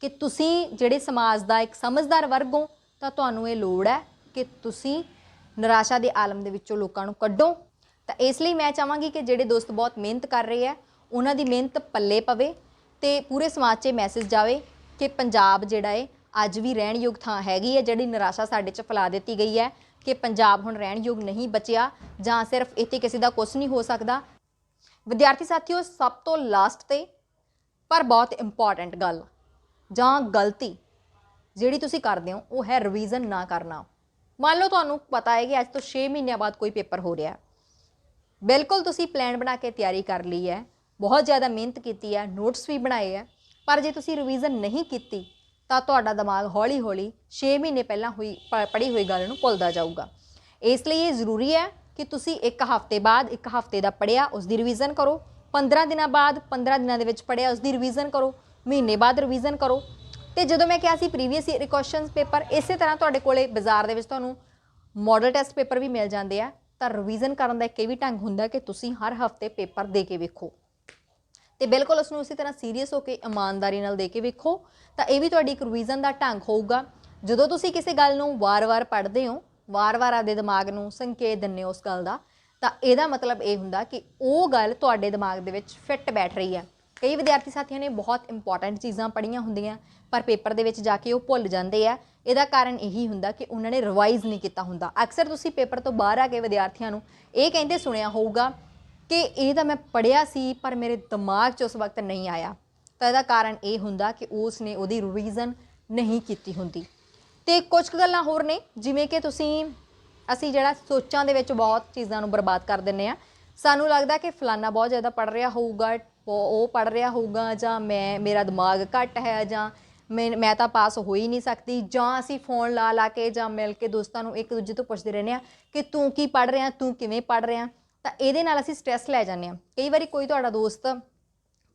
ਕਿ ਤੁਸੀਂ ਜਿਹੜੇ ਸਮਾਜ ਦਾ ਇੱਕ ਸਮਝਦਾਰ ਵਰਗ ਹੋ, ਤਾਂ ਤੁਹਾਨੂੰ ਇਹ ਲੋੜ ਹੈ ਕਿ ਤੁਸੀਂ ਨਿਰਾਸ਼ਾ ਦੇ ਆਲਮ ਦੇ ਵਿੱਚੋਂ ਲੋਕਾਂ ਨੂੰ ਕੱਢੋ। ਤਾਂ ਇਸ ਲਈ ਮੈਂ ਚਾਹਾਂਗੀ ਕਿ ਜਿਹੜੇ ਦੋਸਤ ਬਹੁਤ ਮਿਹਨਤ ਕਰ ਰਹੇ ਆ ਉਹਨਾਂ ਦੀ ਮਿਹਨਤ ਪੱਲੇ ਪਵੇ ਤੇ ਪੂਰੇ ਸਮਾਜ 'ਚ ਮੈਸੇਜ ਜਾਵੇ ਕਿ ਪੰਜਾਬ ਜਿਹੜਾ ਹੈ ਅੱਜ ਵੀ ਰਹਿਣਯੋਗ ਥਾਂ ਹੈਗੀ ਹੈ। ਜਿਹੜੀ ਨਿਰਾਸ਼ਾ ਸਾਡੇ 'ਚ ਫੈਲਾ ਦਿੱਤੀ ਗਈ ਹੈ ਕਿ ਪੰਜਾਬ ਹੁਣ ਰਹਿਣਯੋਗ ਨਹੀਂ ਬਚਿਆ ਜਾਂ ਸਿਰਫ ਇੱਥੇ ਕਿਸੇ ਦਾ ਕੁਛ ਨਹੀਂ ਹੋ ਸਕਦਾ। ਵਿਦਿਆਰਥੀ ਸਾਥੀਓ, ਸਭ ਤੋਂ ਲਾਸਟ ਤੇ ਪਰ ਬਹੁਤ ਇੰਪੋਰਟੈਂਟ ਗੱਲ ਜਾਂ ਗਲਤੀ ਜਿਹੜੀ ਤੁਸੀਂ ਕਰਦੇ ਹੋ ਉਹ ਹੈ ਰਿਵੀਜ਼ਨ ਨਾ ਕਰਨਾ। ਮੰਨ ਲਓ ਤੁਹਾਨੂੰ ਪਤਾ ਹੈ ਕਿ ਅੱਜ ਤੋਂ 6 ਮਹੀਨਿਆਂ ਬਾਅਦ ਕੋਈ ਪੇਪਰ ਹੋ ਰਿਹਾ, ਬਿਲਕੁਲ ਤੁਸੀਂ ਪਲਾਨ ਬਣਾ ਕੇ ਤਿਆਰੀ ਕਰ ਲਈ ਹੈ, ਬਹੁਤ ਜ਼ਿਆਦਾ ਮਿਹਨਤ ਕੀਤੀ ਹੈ, ਨੋਟਸ ਵੀ ਬਣਾਏ ਹੈ, ਪਰ ਜੇ ਤੁਸੀਂ ਰਿਵੀਜ਼ਨ ਨਹੀਂ ਕੀਤੀ ਤਾਂ ਤੁਹਾਡਾ ਦਿਮਾਗ ਹੌਲੀ ਹੌਲੀ 6 ਮਹੀਨੇ ਪਹਿਲਾਂ ਪੜ੍ਹੀ ਹੋਈ ਗੱਲ ਨੂੰ ਭੁੱਲਦਾ ਜਾਊਗਾ। ਇਸ ਲਈ ਇਹ ਜ਼ਰੂਰੀ ਹੈ ਕਿ ਤੁਸੀਂ ਇੱਕ ਹਫ਼ਤੇ ਬਾਅਦ ਇੱਕ ਹਫ਼ਤੇ ਦਾ ਪੜ੍ਹਿਆ ਉਸ ਦੀ ਰਿਵੀਜ਼ਨ ਕਰੋ, 15 ਦਿਨਾਂ ਬਾਅਦ 15 ਦਿਨਾਂ ਦੇ ਵਿੱਚ ਪੜ੍ਹਿਆ ਉਸ ਦੀ ਰਿਵੀਜ਼ਨ ਕਰੋ, ਮਹੀਨੇ ਬਾਅਦ ਰਿਵੀਜ਼ਨ ਕਰੋ। ਤੇ ਜਦੋਂ ਮੈਂ ਕਿਹਾ ਸੀ ਪ੍ਰੀਵੀਅਸ ਈਅਰ ਕੁਐਸਚਨਸ ਪੇਪਰ, ਇਸੇ ਤਰ੍ਹਾਂ ਤੁਹਾਡੇ ਕੋਲੇ ਬਾਜ਼ਾਰ ਦੇ ਵਿੱਚ ਤੁਹਾਨੂੰ ਮਾਡਲ ਟੈਸਟ ਪੇਪਰ ਵੀ ਮਿਲ ਜਾਂਦੇ ਆ। ਤਾਂ ਰਿਵੀਜ਼ਨ ਕਰਨ ਦਾ ਇੱਕ ਇਹ ਵੀ ਢੰਗ ਹੁੰਦਾ ਕਿ ਤੁਸੀਂ ਹਰ ਹਫ਼ਤੇ ਪੇਪਰ ਦੇ ਕੇ ਵੇਖੋ ਤੇ ਬਿਲਕੁਲ ਉਸ ਨੂੰ ਉਸੇ ਤਰ੍ਹਾਂ ਸੀਰੀਅਸ ਹੋ ਕੇ ਇਮਾਨਦਾਰੀ ਨਾਲ ਦੇ ਕੇ ਵੇਖੋ। ਤਾਂ ਇਹ ਵੀ ਤੁਹਾਡੀ ਇੱਕ ਰਿਵੀਜ਼ਨ ਦਾ ਢੰਗ ਹੋਊਗਾ। ਜਦੋਂ ਤੁਸੀਂ ਕਿਸੇ ਗੱਲ ਨੂੰ ਵਾਰ-ਵਾਰ ਪੜ੍ਹਦੇ ਹੋ, ਵਾਰ-ਵਾਰ ਆਪਦੇ ਦਿਮਾਗ ਨੂੰ ਸੰਕੇਤ ਦਿੰਦੇ ਹੋ ਉਸ ਗੱਲ ਦਾ, ਤਾਂ ਇਹਦਾ ਮਤਲਬ ਇਹ ਹੁੰਦਾ ਕਿ ਉਹ ਗੱਲ ਤੁਹਾਡੇ ਦਿਮਾਗ ਦੇ ਵਿੱਚ ਫਿੱਟ ਬੈਠ ਰਹੀ ਹੈ। ਕਈ ਵਿਦਿਆਰਥੀ ਸਾਥੀਆਂ ਨੇ ਬਹੁਤ ਇੰਪੋਰਟੈਂਟ ਚੀਜ਼ਾਂ ਪੜ੍ਹੀਆਂ ਹੁੰਦੀਆਂ ਪਰ ਪੇਪਰ ਦੇ ਵਿੱਚ ਜਾ ਕੇ ਉਹ ਭੁੱਲ ਜਾਂਦੇ ਆ। ਇਹਦਾ ਕਾਰਨ ਇਹੀ ਹੁੰਦਾ ਕਿ ਉਹਨਾਂ ਨੇ ਰਿਵਾਈਜ਼ ਨਹੀਂ ਕੀਤਾ ਹੁੰਦਾ। ਅਕਸਰ ਤੁਸੀਂ ਪੇਪਰ ਤੋਂ ਬਾਹਰ ਆ ਕੇ ਵਿਦਿਆਰਥੀਆਂ ਨੂੰ ਇਹ ਕਹਿੰਦੇ ਸੁਣਿਆ ਹੋਊਗਾ ਕਿ ਇਹ ਤਾਂ ਮੈਂ ਪੜ੍ਹਿਆ ਸੀ ਪਰ ਮੇਰੇ ਦਿਮਾਗ 'ਚ ਉਸ ਵਕਤ ਨਹੀਂ ਆਇਆ। ਤਾਂ ਇਹਦਾ ਕਾਰਨ ਇਹ ਹੁੰਦਾ ਕਿ ਉਸ ਨੇ ਉਹਦੀ ਰਿਵੀਜ਼ਨ ਨਹੀਂ ਕੀਤੀ ਹੁੰਦੀ। ਤੇ ਕੁਝ ਕੁ ਗੱਲਾਂ ਹੋਰ ਨੇ, ਜਿਵੇਂ ਕਿ ਅਸੀਂ ਜਿਹੜਾ ਸੋਚਾਂ ਦੇ ਵਿੱਚ ਬਹੁਤ ਚੀਜ਼ਾਂ ਨੂੰ ਬਰਬਾਦ ਕਰ ਦਿੰਦੇ ਹਾਂ। ਸਾਨੂੰ ਲੱਗਦਾ ਕਿ ਫਲਾਨਾ ਬਹੁਤ ਜ਼ਿਆਦਾ ਪੜ੍ਹ ਰਿਹਾ ਹੋਊਗਾ, ਉਹ ਪੜ੍ਹ ਰਿਹਾ ਹੋਊਗਾ ਜਾਂ ਮੇਰਾ ਦਿਮਾਗ ਘੱਟ ਹੈ ਜਾਂ ਮੈਂ ਤਾਂ ਪਾਸ ਹੋ ਹੀ ਨਹੀਂ ਸਕਦੀ, ਜਾਂ ਅਸੀਂ ਫੋਨ ਲਾ ਲਾ ਕੇ ਜਾਂ ਮਿਲ ਕੇ ਦੋਸਤਾਂ ਨੂੰ ਇੱਕ ਦੂਜੇ ਤੋਂ ਪੁੱਛਦੇ ਰਹਿੰਦੇ ਹਾਂ ਕਿ ਤੂੰ ਕੀ ਪੜ੍ਹ ਰਿਹਾ, ਤੂੰ ਕਿਵੇਂ ਪੜ੍ਹ ਰਿਹਾ। ਤਾਂ ਇਹਦੇ ਨਾਲ ਅਸੀਂ ਸਟ੍ਰੈਸ ਲੈ ਜਾਂਦੇ ਹਾਂ। ਕਈ ਵਾਰੀ ਕੋਈ ਤੁਹਾਡਾ ਦੋਸਤ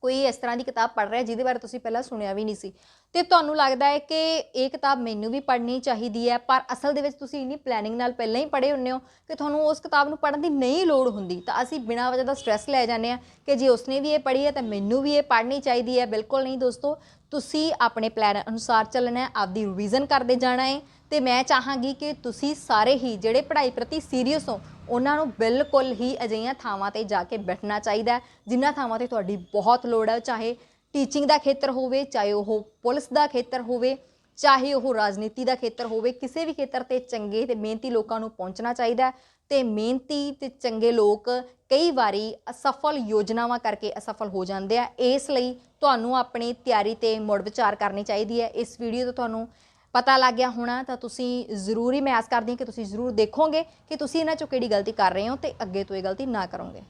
ਕੋਈ ਇਸ ਤਰ੍ਹਾਂ ਦੀ ਕਿਤਾਬ ਪੜ੍ਹ ਰਿਹਾ ਜਿਹਦੇ ਬਾਰੇ ਤੁਸੀਂ ਪਹਿਲਾਂ ਸੁਣਿਆ ਵੀ ਨਹੀਂ ਸੀ, ਅਤੇ ਤੁਹਾਨੂੰ ਲੱਗਦਾ ਹੈ ਕਿ ਇਹ ਕਿਤਾਬ ਮੈਨੂੰ ਵੀ ਪੜ੍ਹਨੀ ਚਾਹੀਦੀ ਹੈ, ਪਰ ਅਸਲ ਦੇ ਵਿੱਚ ਤੁਸੀਂ ਇੰਨੀ ਪਲੈਨਿੰਗ ਨਾਲ ਪਹਿਲਾਂ ਹੀ ਪੜ੍ਹੇ ਹੁੰਦੇ ਹੋ ਕਿ ਤੁਹਾਨੂੰ ਉਸ ਕਿਤਾਬ ਨੂੰ ਪੜ੍ਹਨ ਦੀ ਨਹੀਂ ਲੋੜ ਹੁੰਦੀ। ਤਾਂ ਅਸੀਂ ਬਿਨਾਂ ਵਜ੍ਹਾ ਦਾ ਸਟ੍ਰੈਸ ਲੈ ਜਾਂਦੇ ਹਾਂ ਕਿ ਜੇ ਉਸਨੇ ਵੀ ਇਹ ਪੜ੍ਹੀ ਹੈ ਤਾਂ ਮੈਨੂੰ ਵੀ ਇਹ ਪੜ੍ਹਨੀ ਚਾਹੀਦੀ ਹੈ। ਬਿਲਕੁਲ ਨਹੀਂ ਦੋਸਤੋ, ਤੁਸੀਂ ਆਪਣੇ ਪਲਾਨ ਅਨੁਸਾਰ ਚੱਲਣਾ ਹੈ, ਆਪਦੀ ਰਿਵੀਜ਼ਨ ਕਰਦੇ ਜਾਣਾ ਹੈ। ਅਤੇ ਮੈਂ ਚਾਹਾਂਗੀ ਕਿ ਤੁਸੀਂ ਸਾਰੇ ਹੀ ਜਿਹੜੇ ਪੜ੍ਹਾਈ ਪ੍ਰਤੀ ਸੀਰੀਅਸ ਹੋ ਉਹਨਾਂ ਨੂੰ ਬਿਲਕੁਲ ਹੀ ਅਜਿਹੀਆਂ ਥਾਵਾਂ 'ਤੇ ਜਾ ਕੇ ਬੈਠਣਾ ਚਾਹੀਦਾ ਜਿਨ੍ਹਾਂ ਥਾਵਾਂ 'ਤੇ ਤੁਹਾਡੀ ਬਹੁਤ ਲੋੜ ਹੈ, ਚਾਹੇ ਟੀਚਿੰਗ ਦਾ ਖੇਤਰ ਹੋਵੇ, ਚਾਹੇ ਉਹ ਪੁਲਿਸ ਦਾ ਖੇਤਰ ਹੋਵੇ, ਚਾਹੇ ਉਹ ਰਾਜਨੀਤੀ ਦਾ ਖੇਤਰ ਹੋਵੇ। ਕਿਸੇ ਵੀ ਖੇਤਰ 'ਤੇ ਚੰਗੇ ਅਤੇ ਮਿਹਨਤੀ ਲੋਕਾਂ ਨੂੰ ਪਹੁੰਚਣਾ ਚਾਹੀਦਾ। ਅਤੇ ਮਿਹਨਤੀ ਅਤੇ ਚੰਗੇ ਲੋਕ ਕਈ ਵਾਰੀ ਅਸਫਲ ਯੋਜਨਾਵਾਂ ਕਰਕੇ ਅਸਫਲ ਹੋ ਜਾਂਦੇ ਆ। ਇਸ ਲਈ ਤੁਹਾਨੂੰ ਆਪਣੀ ਤਿਆਰੀ 'ਤੇ ਮੁੜ ਵਿਚਾਰ ਕਰਨੀ ਚਾਹੀਦੀ ਹੈ। ਇਸ ਵੀਡੀਓ ਤੋਂ ਤੁਹਾਨੂੰ ਪਤਾ ਲੱਗ ਗਿਆ ਹੋਣਾ, ਤਾਂ ਤੁਸੀਂ ਜ਼ਰੂਰ ਹੀ, ਮੈਂ ਆਸ ਕਰਦੀ ਹਾਂ ਕਿ ਤੁਸੀਂ ਜ਼ਰੂਰ ਦੇਖੋਗੇ ਕਿ ਤੁਸੀਂ ਇਹਨਾਂ 'ਚੋਂ ਕਿਹੜੀ ਗਲਤੀ ਕਰ ਰਹੇ ਹੋ ਅਤੇ ਅੱਗੇ ਤੋਂ ਇਹ ਗਲਤੀ ਨਾ ਕਰੋਗੇ।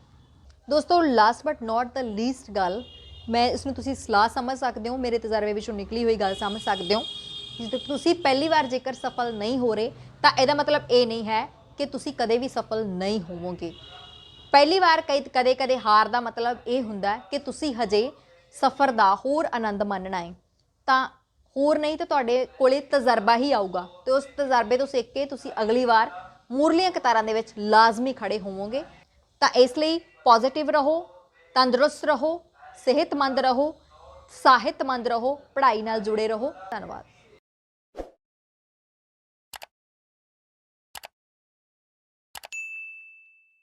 ਦੋਸਤੋ, last but not the least ਗੱਲ, ਮੈਂ ਇਸਨੂੰ ਤੁਸੀਂ ਸਲਾਹ ਸਮਝ ਸਕਦੇ ਹੋ, ਮੇਰੇ ਤਜਰਬੇ ਵਿੱਚੋਂ ਨਿਕਲੀ ਹੋਈ ਗੱਲ ਸਮਝ ਸਕਦੇ ਹੋ। ਤੁਸੀਂ ਪਹਿਲੀ ਵਾਰ ਜੇਕਰ ਸਫਲ ਨਹੀਂ ਹੋ ਰਹੇ ਤਾਂ ਇਹਦਾ ਮਤਲਬ ਇਹ ਨਹੀਂ ਹੈ ਕਿ ਤੁਸੀਂ ਕਦੇ ਵੀ ਸਫਲ ਨਹੀਂ ਹੋਵੋਗੇ। ਪਹਿਲੀ ਵਾਰ ਕਦੇ ਹਾਰ ਦਾ ਮਤਲਬ ਇਹ ਹੁੰਦਾ ਕਿ ਤੁਸੀਂ ਹਜੇ ਸਫ਼ਰ ਦਾ ਹੋਰ ਆਨੰਦ ਮਾਣਨਾ ਹੈ। ਤਾਂ ਹੋਰ ਨਹੀਂ ਤਾਂ ਤੁਹਾਡੇ ਕੋਲੇ ਤਜਰਬਾ ਹੀ ਆਊਗਾ ਅਤੇ ਉਸ ਤਜਰਬੇ ਤੋਂ ਸਿੱਖ ਕੇ ਤੁਸੀਂ ਅਗਲੀ ਵਾਰ ਮੂਹਰਲੀਆਂ ਕਤਾਰਾਂ ਦੇ ਵਿੱਚ ਲਾਜ਼ਮੀ ਖੜ੍ਹੇ ਹੋਵੋਗੇ। ਤਾਂ ਇਸ ਲਈ ਪੋਜ਼ੀਟਿਵ ਰਹੋ, ਤੰਦਰੁਸਤ ਰਹੋ, ਸਿਹਤਮੰਦ ਰਹੋ, ਸਾਹਿਤਮੰਦ ਰਹੋ, ਪੜ੍ਹਾਈ ਨਾਲ ਜੁੜੇ ਰਹੋ। ਧੰਨਵਾਦ।